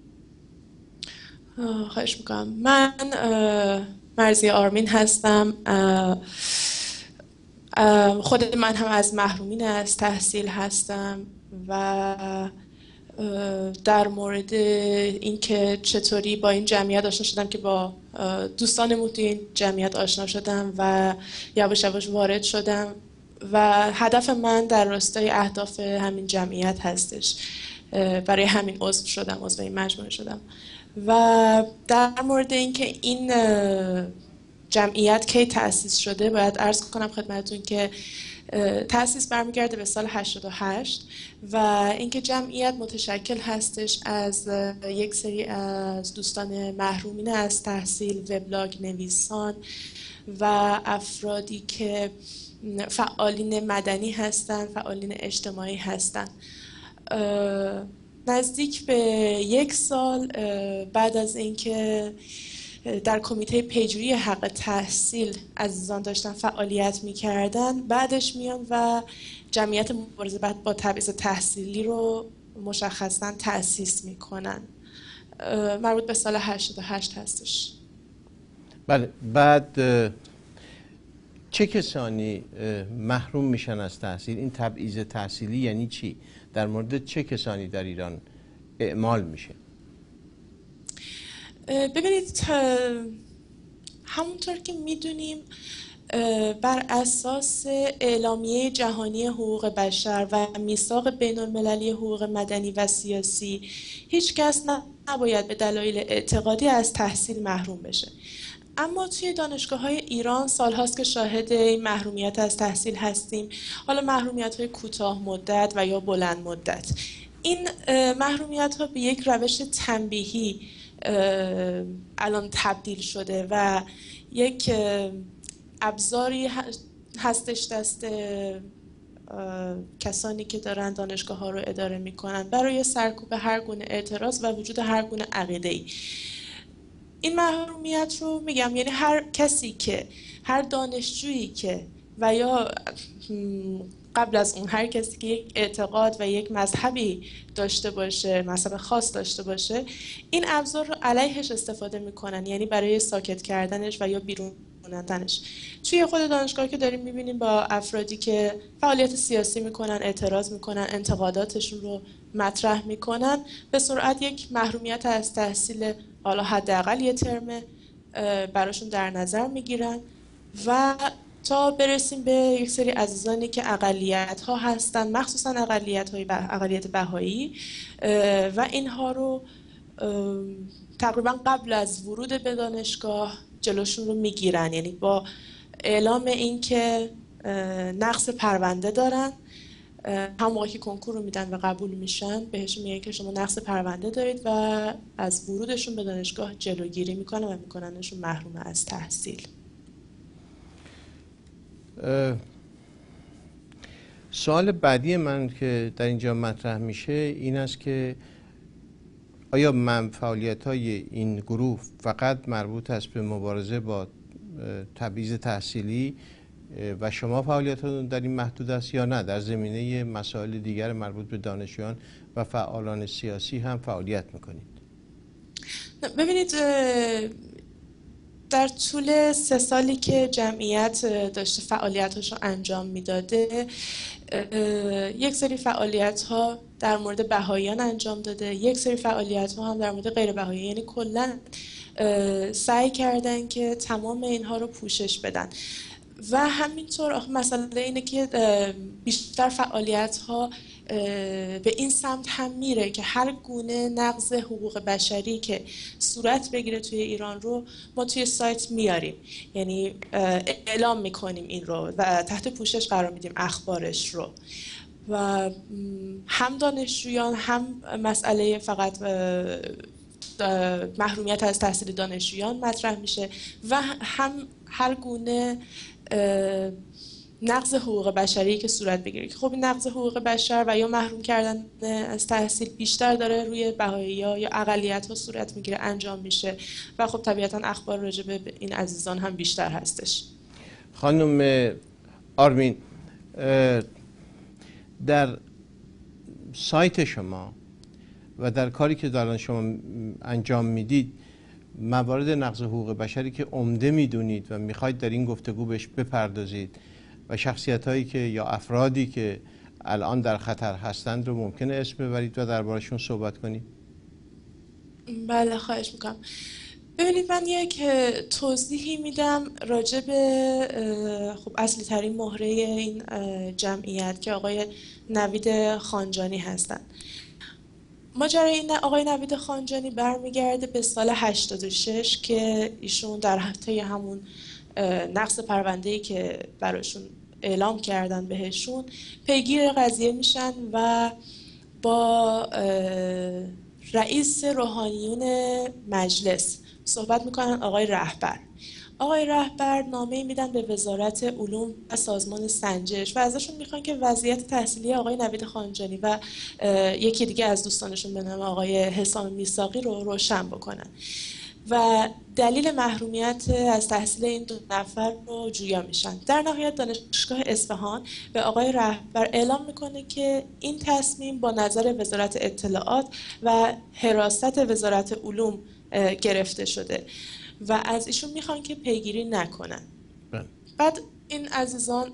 خواهش میکنم. من مرضیه آرمین هستم. خود من هم از محرومین از تحصیل هستم و در مورد اینکه چطوری با این جمعیت آشنا شدم که با دوستانمون توی این جمعیت آشنا شدم و یواش یواش وارد شدم و هدف من در راستای اهداف همین جمعیت هستش. برای همین عضو این مجموعه شدم و در مورد اینکه این جمعیت کی تأسیس شده باید عرض کنم خدمتتون که تأسیس برمیگرده به سال 88 و اینکه جمعیت متشکل هستش از یک سری از دوستان محرومین از تحصیل، وبلاگ نویسان و افرادی که فعالین مدنی هستند، فعالین اجتماعی هستند. نزدیک به 1 سال بعد از اینکه در کمیته پیگیری حق تحصیل عزیزان داشتن فعالیت می‌کردن، بعدش میان و جمعیت مبارزه با تبعیض تحصیلی رو مشخصاً تأسیس میکنن. مربوط به سال 88 هستش. بله. بعد چه کسانی محروم میشن از تحصیل؟ این تبعیض تحصیلی یعنی چی؟ در مورد چه کسانی در ایران اعمال میشه؟ ببینید، همونطور که میدونیم بر اساس اعلامیه جهانی حقوق بشر و میثاق بین المللی حقوق مدنی و سیاسی هیچ کس نباید به دلایل اعتقادی از تحصیل محروم بشه. اما توی دانشگاه‌های ایران سال‌هاست که شاهد این محرومیت از تحصیل هستیم. حالا محرومیت‌های کوتاه مدت و یا بلند مدت. این محرومیت‌ها به یک روش تنبیهی الان تبدیل شده و یک ابزاری هستش دست کسانی که دارن دانشگاه ها رو اداره میکنن برای سرکوب هر گونه اعتراض و وجود هر گونه عقیده‌ای. این محرومیت رو میگم یعنی هر کسی که، هر دانشجویی که و یا قبل از اون هر کسی که یک اعتقاد و یک مذهبی داشته باشه، مذهب خاص داشته باشه، این ابزار رو علیهش استفاده میکنن، یعنی برای ساکت کردنش و یا بیرون موندنش. توی خود دانشگاه که داریم میبینیم با افرادی که فعالیت سیاسی میکنن، اعتراض میکنن، انتقاداتشون رو مطرح میکنن، به سرعت یک محرومیت از تحصیل حالا حداقل یه ترم براشون در نظر میگیرن و تا برسیم به یک سری عزیزانی که اقلیت ها هستن، مخصوصا اقلیت بهایی و اینها رو تقریبا قبل از ورود به دانشگاه جلوشون رو میگیرن، یعنی با اعلام اینکه نقص پرونده دارن، هم موقعی که کنکور رو میدن و قبول میشن بهشون میگن که شما نقص پرونده دارید و از ورودشون به دانشگاه جلوگیری میکنن و میکننشون محروم از تحصیل. سوال بعدی من که در اینجا مطرح میشه این است که آیا فعالیت‌های این گروه فقط مربوط است به مبارزه با تبعیض تحصیلی و شما فعالیتتون در این محدود است یا نه در زمینه مسائل دیگر مربوط به دانشجویان و فعالان سیاسی هم فعالیت میکنید؟ ببینید، در طول 3 سالی که جمعیت داشته فعالیت‌هاش رو انجام میداده، یک سری فعالیت‌ها در مورد بهاییان انجام داده، یک سری فعالیت‌ها هم در مورد غیر بهاییان. یعنی کلاً سعی کردن که تمام اینها رو پوشش بدن و همینطور مسئله اینه که بیشتر فعالیت‌ها به این سمت هم میره که هر گونه نقض حقوق بشری که صورت بگیره توی ایران رو ما توی سایت میاریم، یعنی اعلام میکنیم این رو و تحت پوشش قرار میدیم اخبارش رو و هم دانشجویان هم مسئله فقط محرومیت از تحصیل دانشجویان مطرح میشه و هم هر گونه نقض حقوق بشری که صورت بگیره که خب این نقض حقوق بشر و یا محروم کردن از تحصیل بیشتر داره روی بهایی‌ها یا اقلیت‌ها صورت میگیره، انجام میشه و خب طبیعتا اخبار راجع به این عزیزان هم بیشتر هستش. خانم آرمین، در سایت شما و در کاری که دارن شما انجام میدید موارد نقض حقوق بشری که عمده میدونید و میخواید در این گفتگو بهش بپردازید و شخصیت هایی که یا افرادی که الان در خطر هستند رو ممکنه اسم ببرید و دربارشون صحبت کنید؟ بله خواهش میکنم. ببینید من یک توضیحی میدم راجع به خب اصلی ترین مهره این جمعیت که آقای نوید خانجانی هستند. ماجرای این آقای نوید خانجانی برمیگرده به سال 86 که ایشون در طی همون نقض پرونده‌ای که براشون اعلام کردن بهشون پیگیر قضیه میشن و با رئیس روحانیون مجلس صحبت میکنن. آقای رهبر نامه‌ای میدن به وزارت علوم و سازمان سنجش و ازشون میخوان که وضعیت تحصیلی آقای نوید خانجانی و یکی دیگه از دوستانشون به نام آقای حسام میثاقی رو روشن بکنن و دلیل محرومیت از تحصیل این 2 نفر رو جویا میشن. در نهایت دانشگاه اصفهان به آقای رهبر اعلام میکنه که این تصمیم با نظر وزارت اطلاعات و حراست وزارت علوم گرفته شده و از ایشون میخوان که پیگیری نکنن. بعد این عزیزان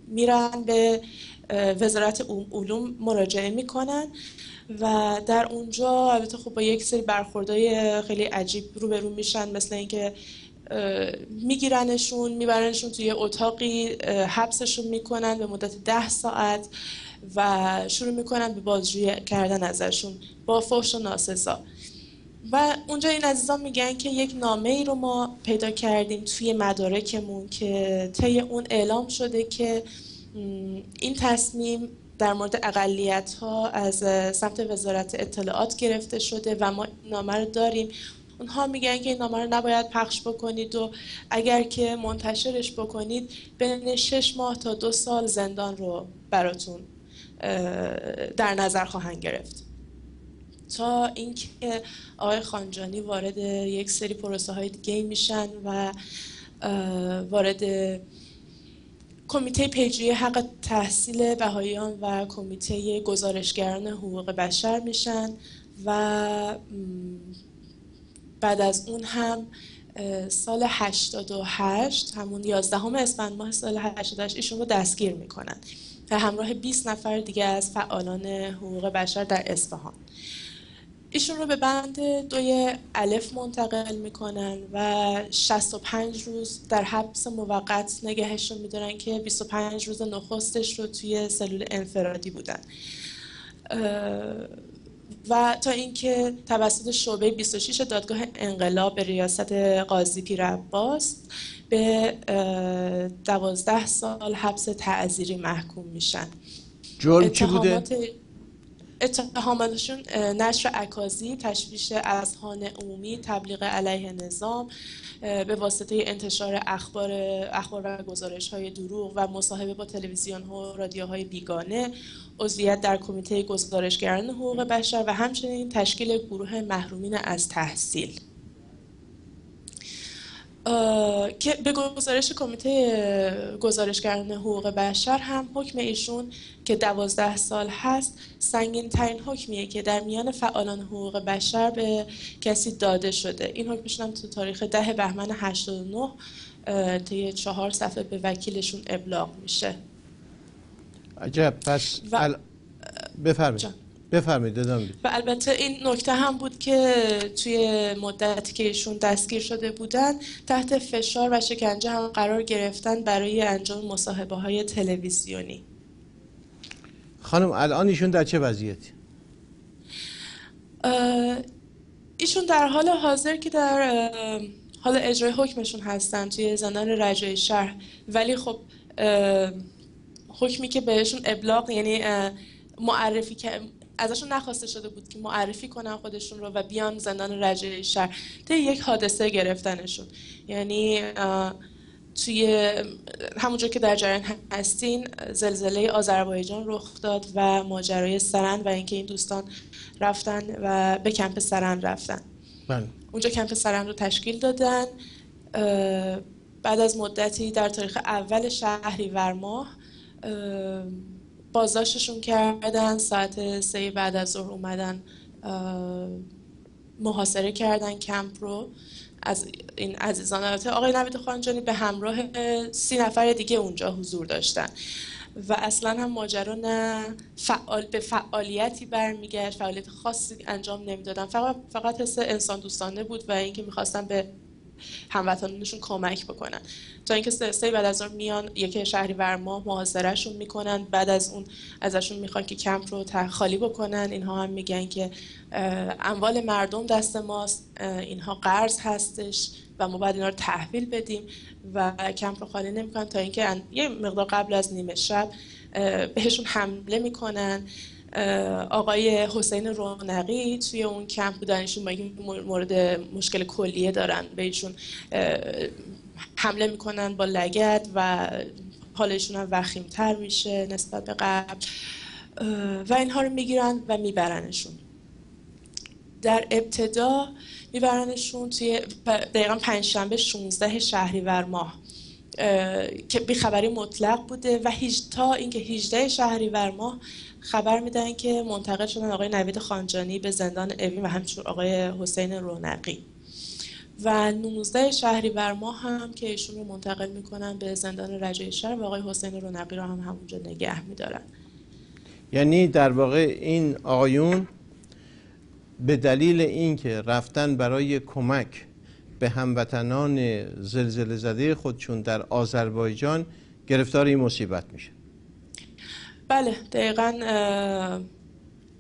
میرن به وزارت علوم مراجعه میکنن و در اونجا البته خب با یک سری برخوردهای خیلی عجیب روبرو میشن، مثل اینکه میگیرنشون میبرنشون توی اتاقی حبسشون میکنن به مدت 10 ساعت و شروع میکنن به بازجویی کردن ازشون با فحش و ناسزا. و اونجا این عزیزان میگن که یک نامه‌ای رو ما پیدا کردیم توی مدارکمون که طی اون اعلام شده که این تصمیم در مورد اقلیت‌ها از سمت وزارت اطلاعات گرفته شده و ما این نامه رو داریم. اونها میگن که این نامه رو نباید پخش بکنید و اگر که منتشرش بکنید بین 6 ماه تا 2 سال زندان رو براتون در نظر خواهند گرفت. تا اینکه آقای خانجانی وارد یک سری پروسه های دیگه میشن و وارد کمیته پیگیری حق تحصیل بهاییان و کمیته گزارشگران حقوق بشر میشن و بعد از اون هم سال 88 همون 11 اسفند ماه سال 88 ایشون رو دستگیر میکنن و همراه 20 نفر دیگه از فعالان حقوق بشر در اصفهان. ایشون رو به بند 2 الف منتقل میکنن و 65 روز در حبس موقت نگهشون میدارن که 25 روز نخستش رو توی سلول انفرادی بودن و تا اینکه توسط شعبه 26 دادگاه انقلاب به ریاست قاضی پیرعباس به 12 سال حبس تعزیری محکوم میشن. جرم چی بوده؟ اتهاماتشون نشر اکاذیب، تشویش اذهان عمومی، تبلیغ علیه نظام به واسطه انتشار اخبار و گزارش‌های دروغ و مصاحبه با تلویزیون‌ها و رادیوهای بیگانه، عضویت در کمیته گزارشگران حقوق بشر و همچنین تشکیل گروه محرومین از تحصیل. که به گزارش کمیته گزارشگران حقوق بشر هم حکم ایشون که 12 سال هست سنگین ترین حکمیه که در میان فعالان حقوق بشر به کسی داده شده. این حکمشون هم تو تاریخ 10 بهمن 89 طی 4 صفحه به وکیلشون ابلاغ میشه. عجب. پس بفرمایید ادامه بدید. و البته این نکته هم بود که توی مدتی که ایشون دستگیر شده بودن تحت فشار و شکنجه هم قرار گرفتن برای انجام مصاحبه‌های تلویزیونی. خانم الان ایشون در چه وضعیتی؟ ایشون در حال حاضر که در حال اجرای حکمشون هستن توی زندان رجایی شهر، ولی خب حکمی که بهشون ابلاغ یعنی معرفی که ازشون نخواسته شده بود که معرفی کنن خودشون رو و بیان زندان رجایی شهر، طی یک حادثه گرفتنشون. یعنی توی همونجور که در جریان هستین زلزله آذربایجان رخ داد و ماجرای سرند و اینکه این دوستان رفتن و به کمپ سرند رفتن. بله. اونجا کمپ سرند رو تشکیل دادن. بعد از مدتی در تاریخ اول شهریور ماه بازداشتشون کردن، ساعت 3 بعد از ظهر اومدن محاصره کردن کمپ رو. از این عزیزان البته آقای نوید خانجانی به همراه 30 نفر دیگه اونجا حضور داشتن و اصلا هم ماجرا نه به فعالیتی برمیگشت، فعالیت خاصی انجام نمیدادن، فقط حس انسان دوستانه بود و اینکه میخواستن به هموطنانشون کمک بکنن. تا اینکه 3 بعد از اون میان یک شهریور ماه محاصرهشون میکنن. بعد از اون ازشون میخوان که کمپ رو خالی بکنن. اینها هم میگن که اموال مردم دست ماست، اینها قرض هستش و ما باید اینا رو تحویل بدیم و کمپ رو خالی نمیکنن تا اینکه یه مقدار قبل از نیمه شب بهشون حمله میکنن. آقای حسین رونقی توی اون کمپ بودن. ایشون مورد مشکل کلیه دارن، بهشون حمله میکنن با لگد و حالشون هم وخیم‌تر میشه نسبت به قبل و اینها رو میگیرن و میبرنشون. در ابتدا میبرنشون توی دقیقا 5 شنبه 16 شهریور ماه که بیخبری مطلق بوده و تا اینکه 18 شهریور ماه خبر میدن که منتقل شدن آقای نوید خانجانی به زندان اوین و همچنین آقای حسین رونقی و 19 شهریور ماه هم که ایشون رو منتقل میکنن به زندان رجایی شهر و آقای حسین رونقی رو هم همونجا نگه میدارن. یعنی در واقع این آقایون به دلیل اینکه رفتن برای کمک به هموطنان زلزله زده خودشون در آذربایجان گرفتار این مصیبت میشه. بله دقیقاً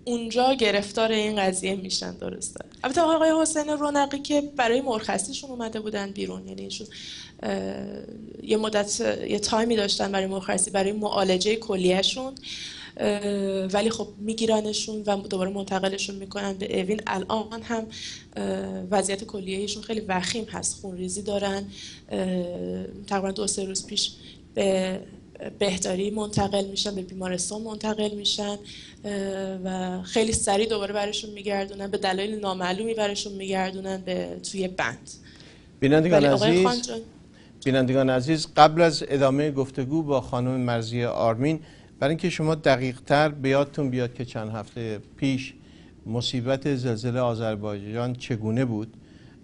اونجا گرفتار این قضیه میشن. درسته. البته آقای حسین رونقی که برای مرخصیشون اومده بودن بیرون، یعنی ایشون یه مدت یه تایمی داشتن برای مرخصی برای معالجه کلیهشون، ولی خب میگیرنشون و دوباره منتقلشون میکنن به اوین. الان هم وضعیت کلیهشون خیلی وخیم هست، خونریزی دارن. تقریبا 2-3 روز پیش به بهداری منتقل میشن، به بیمارستان منتقل میشن و خیلی سریع دوباره برشون میگردونن، به دلایل نامعلومی برشون میگردونن به توی بند. بینندگان عزیز قبل از ادامه گفتگو با خانم مرضیه آرمین، برای اینکه شما دقیق تر به یادتون بیاد که چند هفته پیش مصیبت زلزله آذربایجان چگونه بود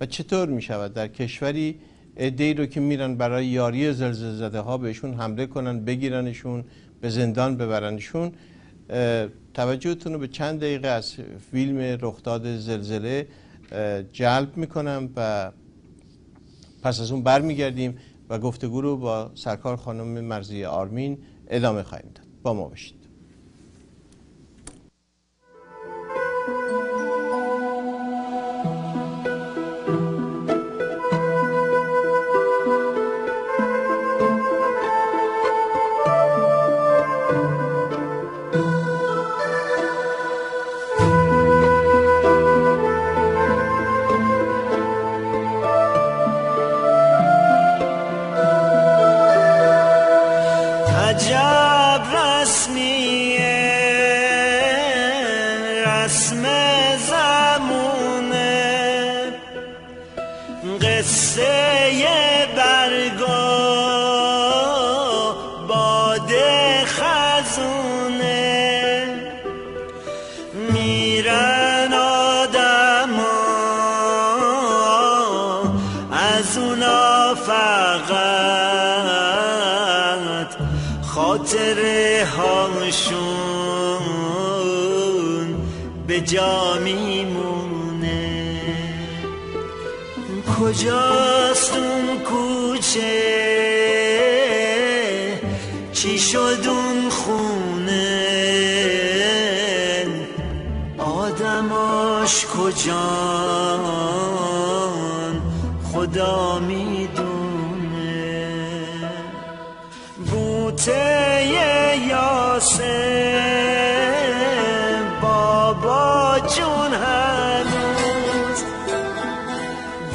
و چطور می شود در کشوری عده‌ای رو که میرن برای یاری زلزله زده ها بهشون حمله کنن، بگیرنشون، به زندان ببرنشون. توجهتون رو به چند دقیقه از فیلم رخداد زلزله جلب میکنم و پس از اون برمیگردیم و گفتگو رو با سرکار خانم مرضیه آرمین ادامه خواهیم داد. با ما باشید. قصه خزونه میرن آدما از اونا فقط خاطره هاشون به جا میمونه. کجاست اون کوچه چی شد اون خونه آدماش کجان خدا میدونه. بوته یاسه بابا جون هنوز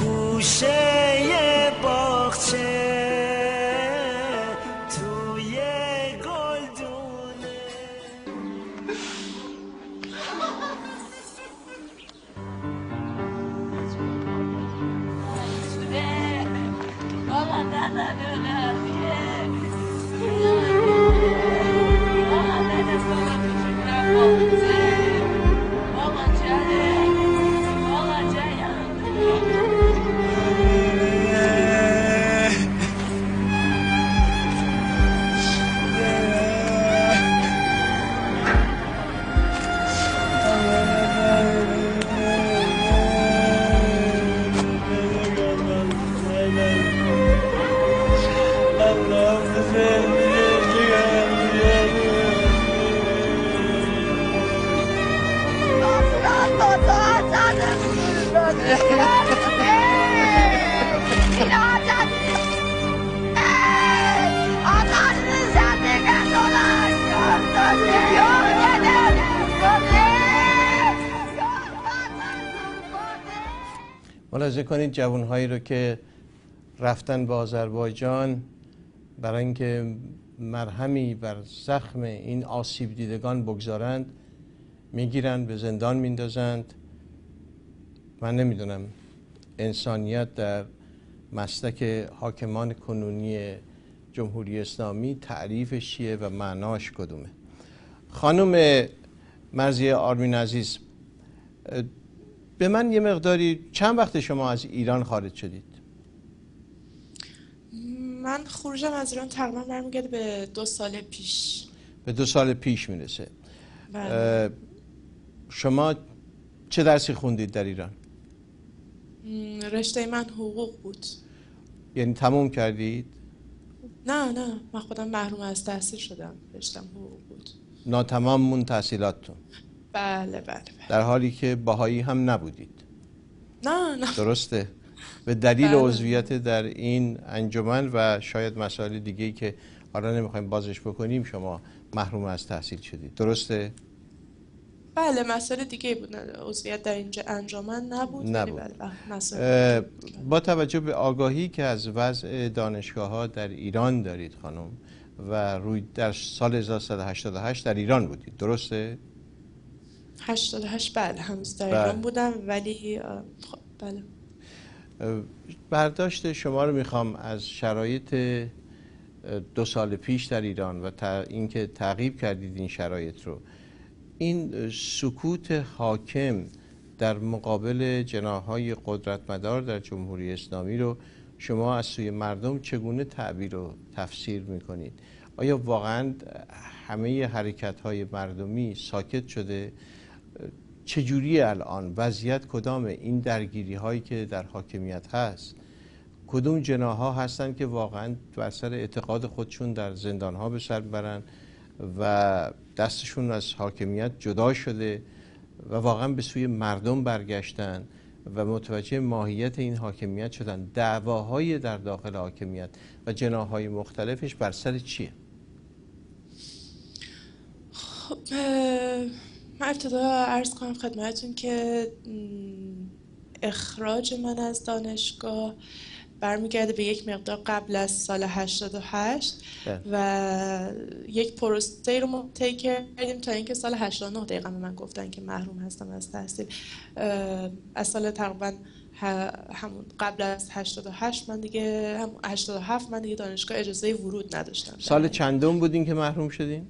گوشه باغچه توی گلدونه. ملاحظه کنید جوانهایی رو که رفتن به آذربایجان برای اینکه مرهمی بر زخم این آسیب دیدگان بگذارند میگیرند به زندان میندازند. من نمیدونم انسانیت در مسلک حاکمان کنونی جمهوری اسلامی تعریفش چیه و معناش کدومه. خانم مرضیه آرمین عزیز، به من یه مقداری چند وقت شما از ایران خارج شدید؟ من خروجم از ایران تقریبا برمیگرده به 2 سال پیش. به 2 سال پیش میرسه. بله. شما چه درسی خوندید در ایران؟ رشته من حقوق بود. یعنی تموم کردید؟ نه من خودم محروم از تحصیل شدم. رشتم حقوق بود. ناتمام مون تحصیلاتتون؟ بله. در حالی که بهایی هم نبودید؟ نه. درسته؟ به دلیل بله. عضویت در این انجمن و شاید مسائل دیگه‌ای که حالا نمیخوایم بازش بکنیم شما محروم از تحصیل شدید، درسته؟ بله مسئله دیگه بود. عضویت در اینجا انجمن نبود. با توجه به آگاهی که از وضع دانشگاه‌ها در ایران دارید خانم و روی در سال 1388 در ایران بودید، درسته؟ 88 بله هنوز در ایران بودم ولی خب بله. برداشت شما رو میخوام از شرایط 2 سال پیش در ایران و اینکه تعقیب کردید این شرایط رو. این سکوت حاکم در مقابل جناح‌های قدرتمدار در جمهوری اسلامی رو شما از سوی مردم چگونه تعبیر و تفسیر میکنید؟ آیا واقعا همه حرکت‌های مردمی ساکت شده؟ چجوری الان وضعیت کدامه؟ این درگیری هایی که در حاکمیت هست کدوم جناح‌ها هستن که واقعا بر سر اعتقاد خودشون در زندان ها به سر برن و دستشون از حاکمیت جدا شده و واقعا به سوی مردم برگشتن و متوجه ماهیت این حاکمیت شدن؟ دعواهای در داخل حاکمیت و جناح‌های مختلفش بر سر چیه؟ خب من ابتدا عرض کنم خدمتتون که اخراج من از دانشگاه برمیگرده به یک مقدار قبل از سال 88 و یک پروسه رو ما طی کردیم تا اینکه سال 89 دقیقا به من گفتن که محروم هستم از تحصیل. از سال تقریبا همون قبل از 88 من دیگه 87 من دیگه دانشگاه اجازه ورود نداشتم. سال چندم بودین که محروم شدین؟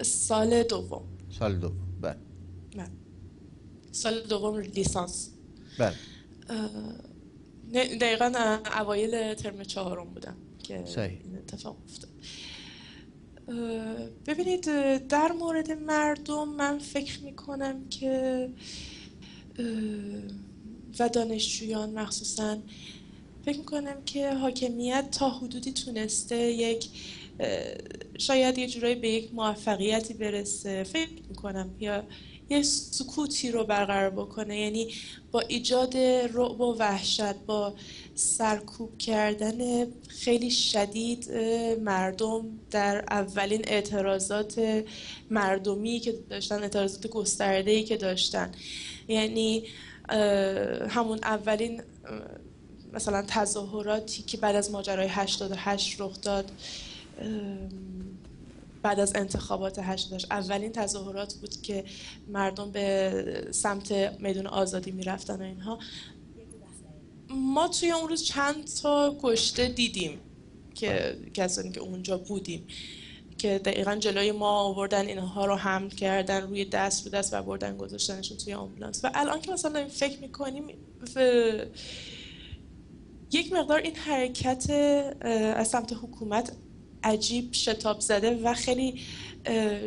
سال دوم. سال دوم. بله. سال دوم لیسانس. بله. دقیقاً اوایل ترم 4 بودم که صحیح. این اتفاق افتاد. ببینید در مورد مردم من فکر میکنم که و دانشجویان مخصوصاً فکر میکنم که حاکمیت تا حدودی تونسته یک شاید یه جورایی به یک موفقیتی برسه، فکر میکنم، یا یه سکوتی رو برقرار بکنه، یعنی با ایجاد رعب و وحشت، با سرکوب کردن خیلی شدید مردم در اولین اعتراضات مردمی که داشتن، اعتراضات گسترده‌ای که داشتن، یعنی همون اولین مثلا تظاهراتی که بعد از ماجرای 88 رخ داد، بعد از انتخابات 88 اولین تظاهرات بود که مردم به سمت میدان آزادی میرفتن و اینها. ما توی اون روز چند تا کشته دیدیم که کسانی که اونجا بودیم که دقیقاً جلوی ما آوردن، اینها رو حمل کردن روی دست به دست و بردن گذاشتنشون توی آمبولانس. و الان که مثلا فکر میکنیم یک مقدار این حرکت از سمت حکومت عجیب، شتاب زده و خیلی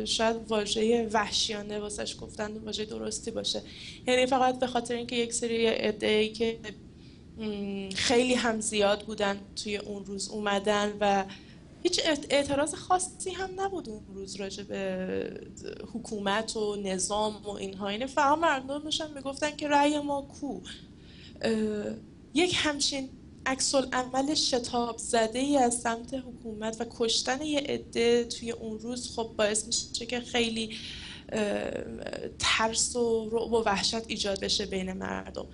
شاید واژه وحشیانه واسش گفتن واژه درستی باشه، یعنی فقط به خاطر اینکه یک سری عده‌ای که خیلی هم زیاد بودن توی اون روز اومدن و هیچ اعتراض خاصی هم نبود اون روز راجع به حکومت و نظام و اینها، اینه فقط مردم داشتن میگفتن که رأی ما کو. یک همچین عکس‌العمل شتاب زده ای از سمت حکومت و کشتن یه عده توی اون روز خب باعث میشه که خیلی ترس و رعب و وحشت ایجاد بشه بین مردم.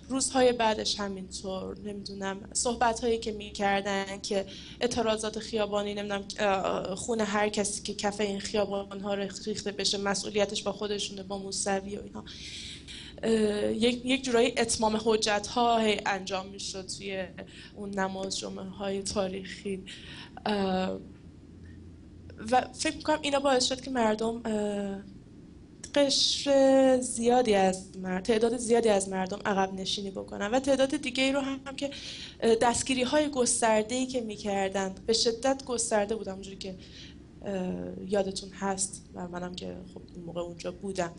روزهای بعدش همینطور، نمیدونم صحبت‌هایی که می‌کردن که اعتراضات خیابانی، نمیدونم خون هر کسی که کف این خیابان‌ها ریخته بشه مسئولیتش با خودشونه، با موسوی و اینا. یک جورایی اتمام حجت‌ها انجام می‌شد توی اون نماز جمعه‌های تاریخی و فکر می‌کنم اینا باعث شد که مردم قشر زیادی از تعداد زیادی از مردم عقب نشینی بکنن و تعداد دیگه‌ای رو هم که دستگیری‌های گسترده‌ای که می‌کردن به شدت گسترده بودن، اونجوری که یادتون هست و منم که خب اون موقع اونجا بودم،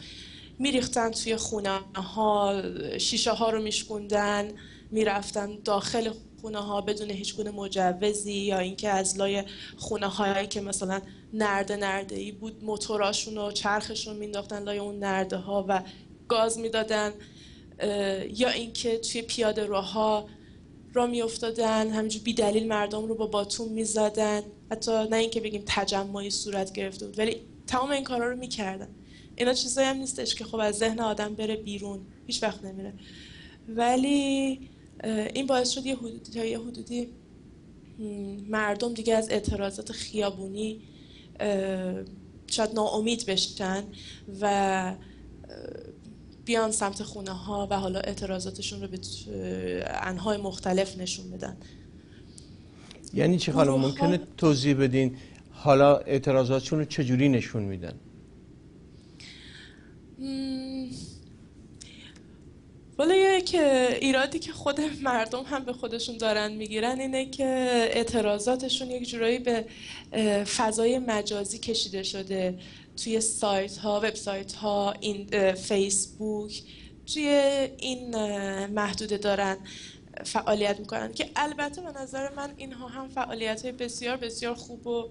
میریختن توی خونه‌ها، شیشه ها رو میشکوندن، میرفتن داخل خونه ها بدون هیچ گونه مجوزی، یا اینکه از لای خونه هایی که مثلا نرده‌ای بود موتوراشون و چرخشون مینداختن لای اون نرده ها و گاز میدادن، یا اینکه توی پیاده روها را میافتادن همینجور بی دلیل مردم رو با باتوم میزدن، حتی نه اینکه بگیم تجمعی صورت گرفته بود ولی تمام این کارا رو میکردن. اینا چیزایی هم نیستش که خب از ذهن آدم بره بیرون، هیچ وقت نمیره، ولی این باعث شد یه حدودی مردم دیگه از اعتراضات خیابونی شاید ناامید بشن و بیان سمت خونه ها و حالا اعتراضاتشون رو به انواع مختلف نشون بدن. یعنی چی خانم ممکنه توضیح بدین حالا اعتراضاتشون رو چجوری نشون میدن؟ ولی یک ایرادی که خود مردم هم به خودشون دارن میگیرن اینه که اعتراضاتشون یک جورایی به فضای مجازی کشیده شده، توی سایت ها، وبسایت ها، این فیسبوک، توی این محدوده دارن فعالیت میکنن که البته به نظر من اینها هم فعالیت های بسیار بسیار خوب و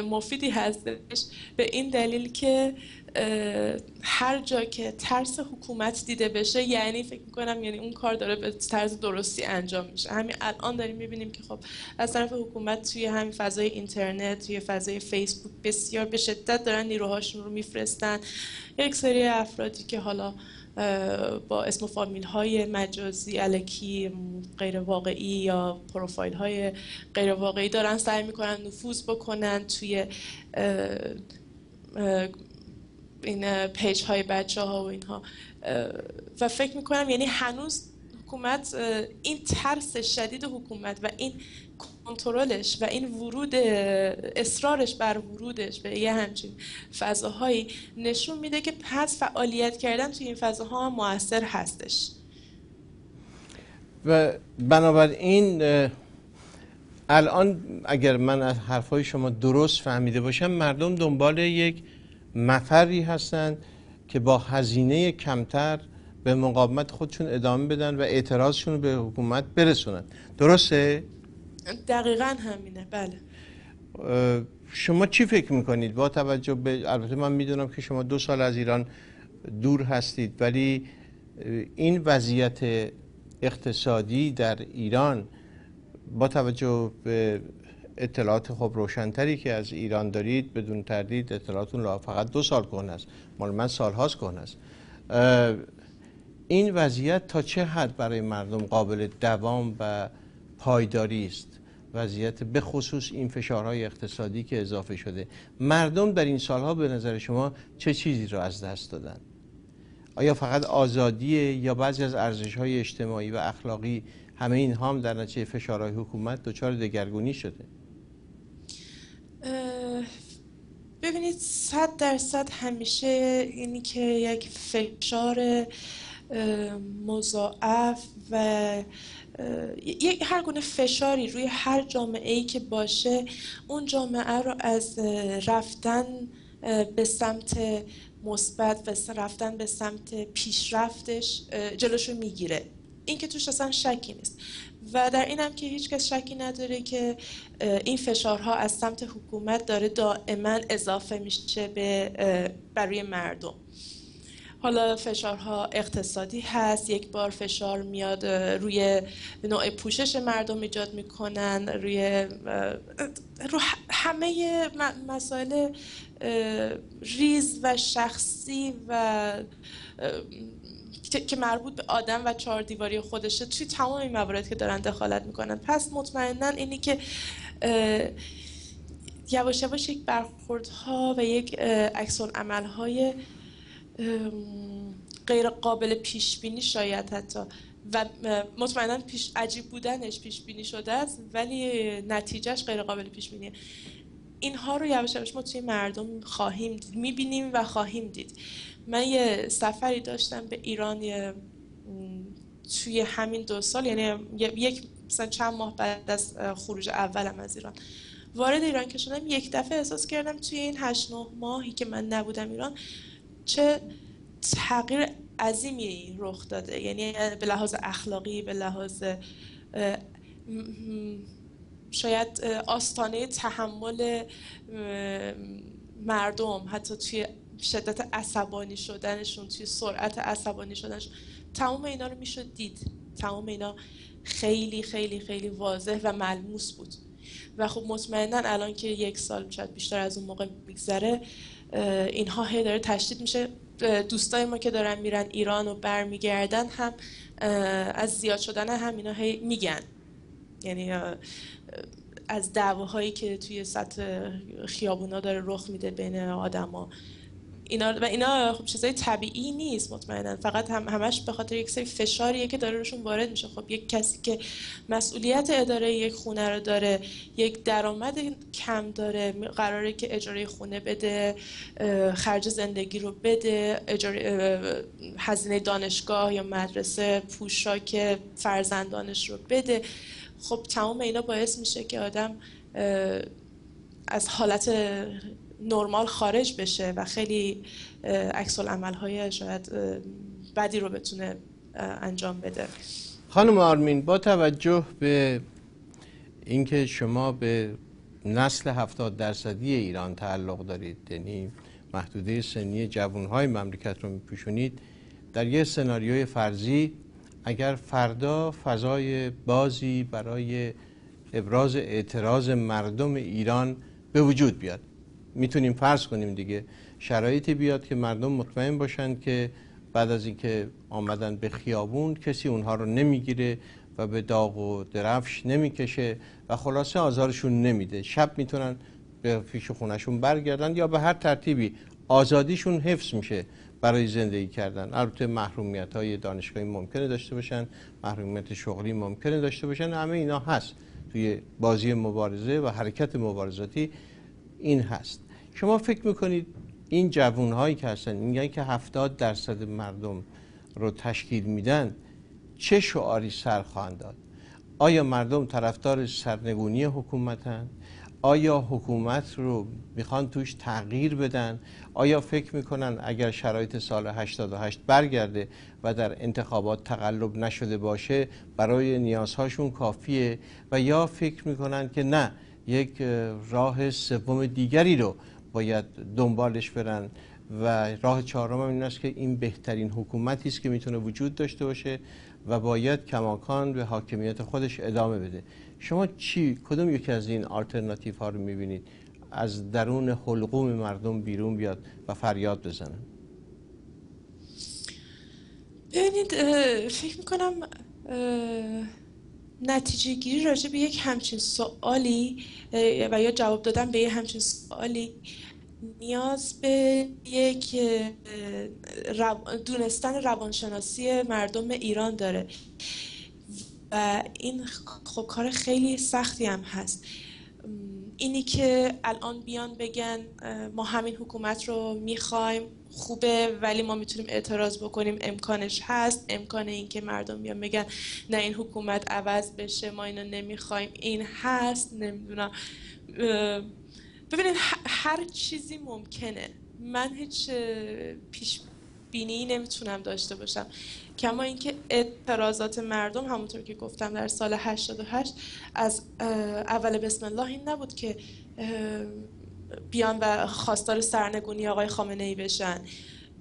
مفیدی هستش، به این دلیل که هر جا که ترس حکومت دیده بشه یعنی فکر میکنم یعنی اون کار داره به طرز درستی انجام میشه. همین الان داریم میبینیم که خب از طرف حکومت توی همین فضای اینترنت، توی فضای فیسبوک بسیار به شدت دارن نیروهاشون رو میفرستن. یک سری افرادی که حالا با اسم و فامیل های مجازی الکی غیر واقعی یا پروفایل های غیر واقعی دارن سعی میکنن نفوذ بکنن توی این پیج های بچه ها و اینها و فکر میکنم یعنی هنوز حکومت این ترس شدید حکومت و این کنترلش و این اصرارش بر ورودش به یه همچین فضاهایی نشون میده که پس فعالیت کردن توی این فضاها موثر هستش. و بنابراین الان اگر من از حرفای شما درست فهمیده باشم، مردم دنبال یک مفری هستند که با هزینه کمتر به مقاومت خودشون ادامه بدن و اعتراضشون رو به حکومت برسونن. درسته؟ دقیقاً همینه. بله. شما چی فکر میکنید با توجه به، البته من میدونم که شما 2 سال از ایران دور هستید، ولی این وضعیت اقتصادی در ایران با توجه به اطلاعات خب روشنتری که از ایران دارید، بدون تردید اطلاعاتون فقط 2 سال کهنه است، مال من سالهاست کهنه است، این وضعیت تا چه حد برای مردم قابل دوام و پایداری است؟ وضعیت به خصوص این فشارهای اقتصادی که اضافه شده، مردم در این سالها به نظر شما چه چیزی را از دست دادن؟ آیا فقط آزادیه یا بعضی از ارزش‌های اجتماعی و اخلاقی، همه این هم در نتیجه فشارهای حکومت دچار دگرگونی شده؟ ببینید 100% همیشه اینی که یک فشار مضاعف و هر گونه فشاری روی هر جامعه‌ای که باشه، اون جامعه رو از رفتن به سمت مثبت و رفتن به سمت پیشرفتش جلوشو میگیره. این که توش اصلا شکی نیست و در این هم که هیچ کس شکی نداره که این فشارها از سمت حکومت داره دائما اضافه میشه برای مردم. حالا فشارها اقتصادی هست، یک بار فشار میاد روی نوع پوشش مردم ایجاد میکنن، روی همه مسائل ریز و شخصی و که مربوط به آدم و 4 دیواری خودشه، توی تمام این موارد که دارن دخالت میکنن. پس مطمئناً اینی که یواش یواش یک برخوردها و یک عکس‌العمل‌های غیر قابل پیش بینی شاید حتی و مطمئناً عجیب بودنش پیش بینی شده است، ولی نتیجهش غیر قابل پیش بینیه. اینها رو یواش یواش ما توی مردم خواهیم دید، میبینیم و خواهیم دید. من یه سفری داشتم به ایران توی همین 2 سال، یعنی مثلا چند ماه بعد از خروج اولم از ایران وارد ایران که شدم، یک دفعه احساس کردم توی این 8-9 ماهی که من نبودم ایران چه تغییر عظیمی رخ داده. یعنی به لحاظ اخلاقی، به لحاظ شاید آستانه تحمل مردم، حتی توی شدت عصبانی شدنشون، توی سرعت عصبانی شدنشون، تمام اینا رو میشد دید. تمام اینا خیلی خیلی خیلی واضح و ملموس بود و خب مطمئناً الان که 1 سال شاید بیشتر از اون موقع میگذره، اینها هی داره تشدید میشه. دوستای ما که دارن میرن ایران و برمیگردن هم از زیاد شدن هم اینا هی میگن، یعنی از دعواهایی که توی سطح خیابونا داره رخ میده بین آدما، اینا خب چیزای طبیعی نیست مطمئنا، فقط همش به خاطر یک سری فشاریه که داره روشون وارد میشه. خب یک کسی که مسئولیت اداره یک خونه رو داره، یک درآمد کم داره، قراره که اجاره خونه بده، خرج زندگی رو بده، هزینه دانشگاه یا مدرسه، پوشاک فرزندانش رو بده، خب تمام اینا باعث میشه که آدم از حالت نرمال خارج بشه و خیلی عکس‌العمل‌های شاید بدی رو بتونه انجام بده. خانم آرمین، با توجه به اینکه شما به نسل 70% ایران تعلق دارید، یعنی محدوده سنی جوانهای مملکت رو میپوشونید، در یه سناریوی فرضی اگر فردا فضای بازی برای ابراز اعتراض مردم ایران به وجود بیاد، میتونیم فرض کنیم دیگه شرایطی بیاد که مردم مطمئن باشن که بعد از اینکه آمدن به خیابون کسی اونها رو نمیگیره و به داغ و درفش نمیکشه و خلاصه آزارشون نمیده، شب میتونن به پیش خونشون برگردن یا به هر ترتیبی آزادیشون حفظ میشه، برای زندگی کردن. البته محرومیت های دانشگاهی ممکنه داشته باشن، محرومیت شغلی ممکنه داشته باشن، همه اینا هست توی بازی مبارزه و حرکت مبارزاتی. این هست. شما فکر میکنید این جوان هایی که هستن، میگن که 70% مردم رو تشکیل میدن، چه شعاری سر خواهند داد؟ آیا مردم طرفدار سرنگونی حکومتن؟ آیا حکومت رو میخوان توش تغییر بدن؟ آیا فکر میکنن اگر شرایط سال 88 برگرده و در انتخابات تقلب نشده باشه برای نیازهاشون کافیه؟ و یا فکر میکنن که نه، یک راه سوم دیگری رو باید دنبالش برن و راه چهارم این است که این بهترین حکومتی است که میتونه وجود داشته باشه و باید کماکان به حاکمیت خودش ادامه بده؟ شما کدوم یکی از این آلترناتیو ها رو میبینید از درون حلقوم مردم بیرون بیاد و فریاد بزنن؟ ببینید، فکر میکنم نتیجه گیری راجع به یک همچین سوالی و یا جواب دادن به یک همچین سوالی نیاز به یک دونستن روانشناسی مردم ایران داره و این خب کار خیلی سختی هم هست. اینی که الان بیان بگن ما همین حکومت رو میخوایم خوبه ولی ما میتونیم اعتراض بکنیم، امکانش هست. امکان این که مردم بیان بگن نه این حکومت عوض بشه، ما اینو نمیخوایم، این هست. نمیدونم، ببینید هر چیزی ممکنه. من هیچ پیش بینی نمیتونم داشته باشم، کما اینکه اعتراضات مردم همونطور که گفتم در سال 88 از اول بسم الله این نبود که بیان و خواستار سرنگونی آقای خامنه ای بشن.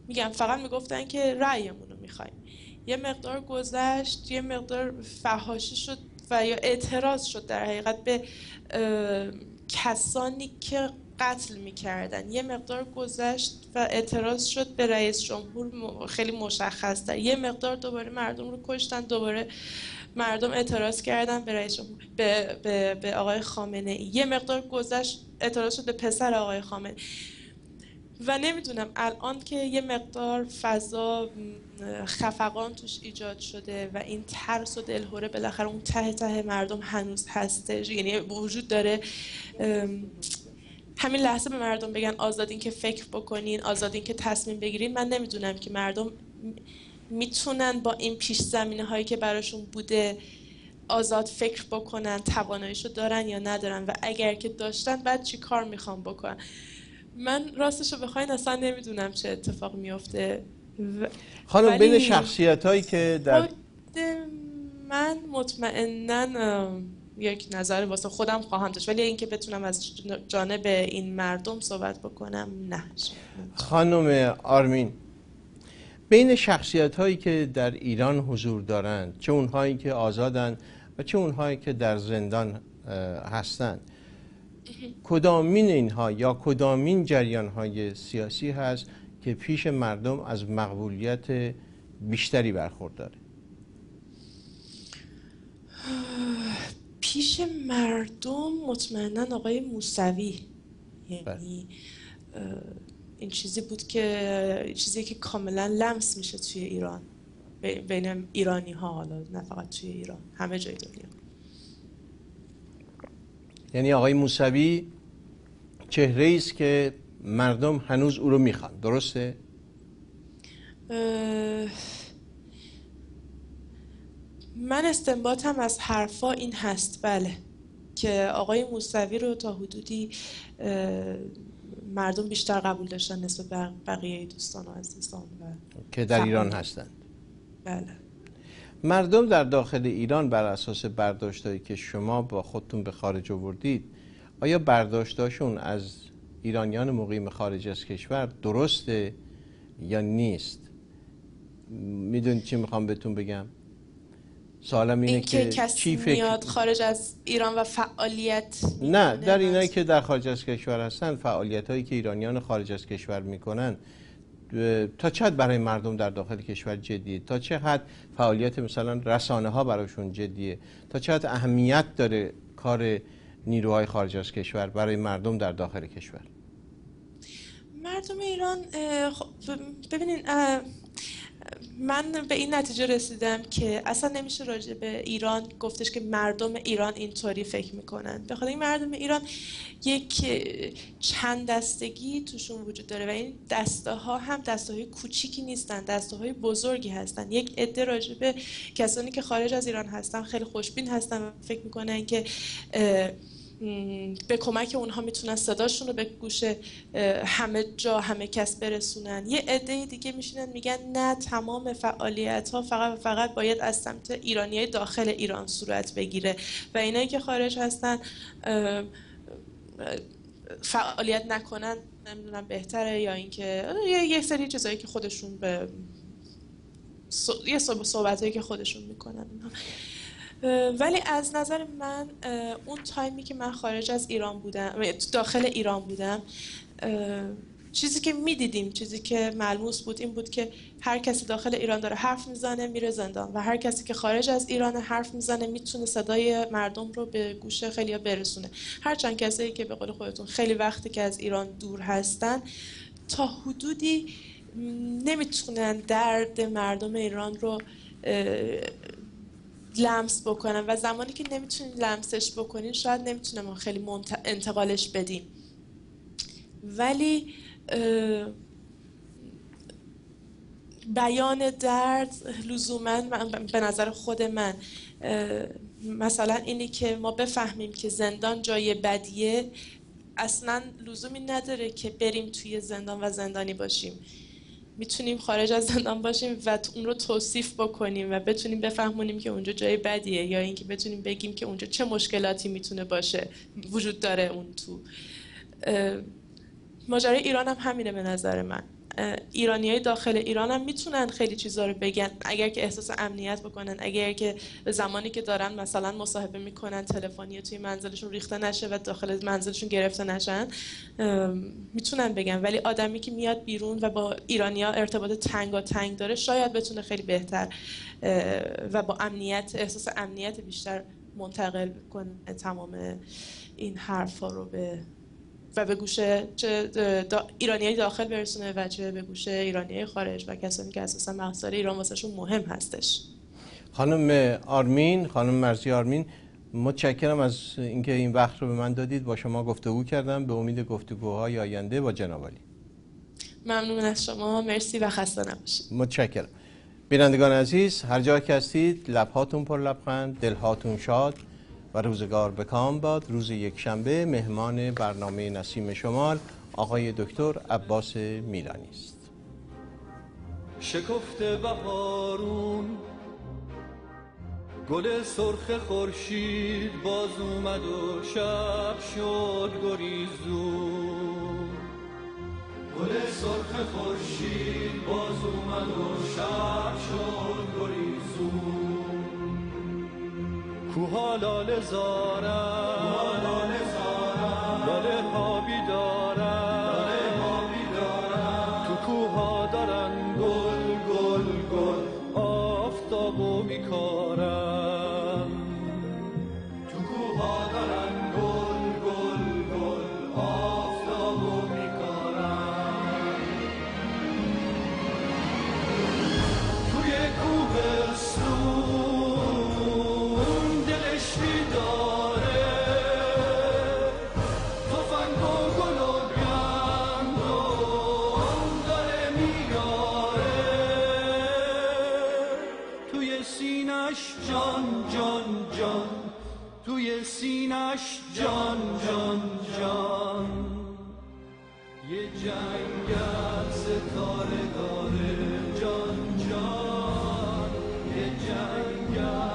میگم فقط میگفتن که رأیمون رو میخوایم. یه مقدار گذشت، یه مقدار فحاشی شد و یا اعتراض شد در حقیقت به کسانی که قتل میکردن. یه مقدار گذشت و اعتراض شد به رئیس جمهور، خیلی مشخص تر. یه مقدار دوباره مردم رو کشتن، دوباره مردم اعتراض کردن به رئیس جمهور، به آقای خامنه ای. یه مقدار گذشت اعتراض شد به پسر آقای خامنه. و نمیدونم الان که یه مقدار فضا خفقان توش ایجاد شده و این ترس و دلهوره بالاخره اون ته مردم هنوز هستش، یعنی وجود داره. همین لحظه به مردم بگن آزادین که فکر بکنین، آزادین که تصمیم بگیرین. من نمیدونم که مردم میتونن با این پیش زمینه هایی که براشون بوده آزاد فکر بکنن، تواناییشو دارن یا ندارن، و اگر که داشتن بعد چی کار میخوان بکنن. من راستشو بخواین اصلا نمیدونم چه اتفاق میفته. خانم بین شخصیت هایی که در من مطمئناً یک نظر واسه خودم خواهم داشت، ولی اینکه بتونم از جانب این مردم صحبت بکنم نه. خانم آرمین، بین شخصیت هایی که در ایران حضور دارند، چه اونهایی که آزادند و چه اونهایی که در زندان هستند، کدامین اینها یا کدامین جریان های سیاسی هست که پیش مردم از مقبولیت بیشتری برخورداره؟ پیش مردم مطمئناً آقای موسوی. یعنی این چیزی بود که چیزی که کاملا لمس میشه توی ایران، بین ایرانی ها، حالا نه فقط توی ایران، همه جای دنیا. یعنی آقای موسوی چهره‌ای است که مردم هنوز او رو میخوان، درسته؟ من استنباطم از حرفا این هست، بله، که آقای موسوی رو تا حدودی مردم بیشتر قبول داشتن نسبت به بقیه دوستان و عزیزان و که در ایران هستند. بله. مردم در داخل ایران بر اساس برداشتایی که شما با خودتون به خارج آوردید، آیا برداشتاشون از ایرانیان مقیم خارج از کشور درسته یا نیست؟ میدونید چی میخوام بهتون بگم؟ سوالم اینه که کسی میاد خارج از ایران و فعالیت نه، در اینایی که در خارج از کشور هستن، فعالیت هایی که ایرانیان خارج از کشور میکنن تا چه حد برای مردم در داخل کشور جدیه؟ تا چه حد فعالیت مثلا رسانه ها براشون جدیه؟ تا چه حد اهمیت داره کار نیروهای خارج از کشور برای مردم در داخل کشور؟ مردم ایران ببینین من به این نتیجه رسیدم که اصلا نمیشه راجع به ایران گفتش که مردم ایران اینطوری فکر میکنن. به خاطر این مردم ایران یک چند دستگی توشون وجود داره و این دسته ها هم دسته های کوچیکی نیستن، دسته های بزرگی هستن. یک عده راجع به کسانی که خارج از ایران هستن خیلی خوشبین هستن و فکر میکنن که به کمک اونها میتونن صداشون رو به گوش همه جا همه کس برسونن. یه عده دیگه میشینن میگن نه، تمام فعالیت ها فقط باید از سمت ایرانیای داخل ایران صورت بگیره و اینایی که خارج هستن فعالیت نکنن نمیدونم بهتره، یا اینکه یه سری چیزایی که خودشون به یه صحبتایی که خودشون میکنن. ولی از نظر من اون تایمی که من خارج از ایران بودم داخل ایران بودم، چیزی که میدیدیم، چیزی که ملموس بود این بود که هر کسی داخل ایران داره حرف میزنه میره زندان و هر کسی که خارج از ایران حرف میزنه میتونه صدای مردم رو به گوش خیلیا برسونه. هرچند کسایی که به قول خودتون خیلی وقتی که از ایران دور هستن تا حدودی نمیتونن درد مردم ایران رو لمس بکنن و زمانی که نمیتونین لمسش بکنین شاید نمیتونه ما خیلی انتقالش بدیم. ولی بیان درد لزوما به نظر خود من مثلا اینی که ما بفهمیم که زندان جای بدیه اصلا لزومی نداره که بریم توی زندان و زندانی باشیم. میتونیم خارج از زندان باشیم و اون رو توصیف بکنیم و بتونیم بفهمونیم که اونجا جای بدیه، یا اینکه بتونیم بگیم که اونجا چه مشکلاتی میتونه باشه وجود داره اون تو. ماجرای ایران هم همینه به نظر من. ایرانیای داخل ایران هم میتونن خیلی چیزا رو بگن اگر که احساس امنیت بکنن، اگر که به زمانی که دارن مثلا مصاحبه میکنن تلفنی توی منزلشون ریخته نشه و داخل منزلشون گرفته نشن میتونن بگن. ولی آدمی که میاد بیرون و با ایرانیا ارتباط تنگاتنگ داره شاید بتونه خیلی بهتر و با امنیت احساس امنیت بیشتر منتقل کنه تمام این حرفا رو به گوش ایرانیای داخل برسونه و چه به گوش ایرانیای خارج و کسانی که اساسا مسائل ایران واسهشون مهم هستش. خانم آرمین، خانم مرزی آرمین، متشکرم از اینکه این وقت رو به من دادید. با شما گفتگو کردم، به امید گفتگوهای آینده با جناب عالی. ممنون از شما، مرسی و خسته نباشید. متشکرم. بینندگان عزیز، هر جا که هستید لبهاتون پر لبخند، دلهاتون شاد و روزگار بکام باد. روز یکشنبه مهمان برنامه نسیم شمال آقای دکتر عباس میلانی است. شکفته بهارون، گل سرخ خورشید باز اومد و شب شد گریزون. گل سرخ خورشید باز اومد و شب شد گریزون. کوها لاله زارن، لاله ها بیدارن، تو کوها دارن گل گل گل آفتابو میکارن. تو کوها دارن گل گل گل آفتابو میکارن. توی کوهستون توی سینش جان جان جان، یه جنگل ستاره داره جان جان، یه جنگل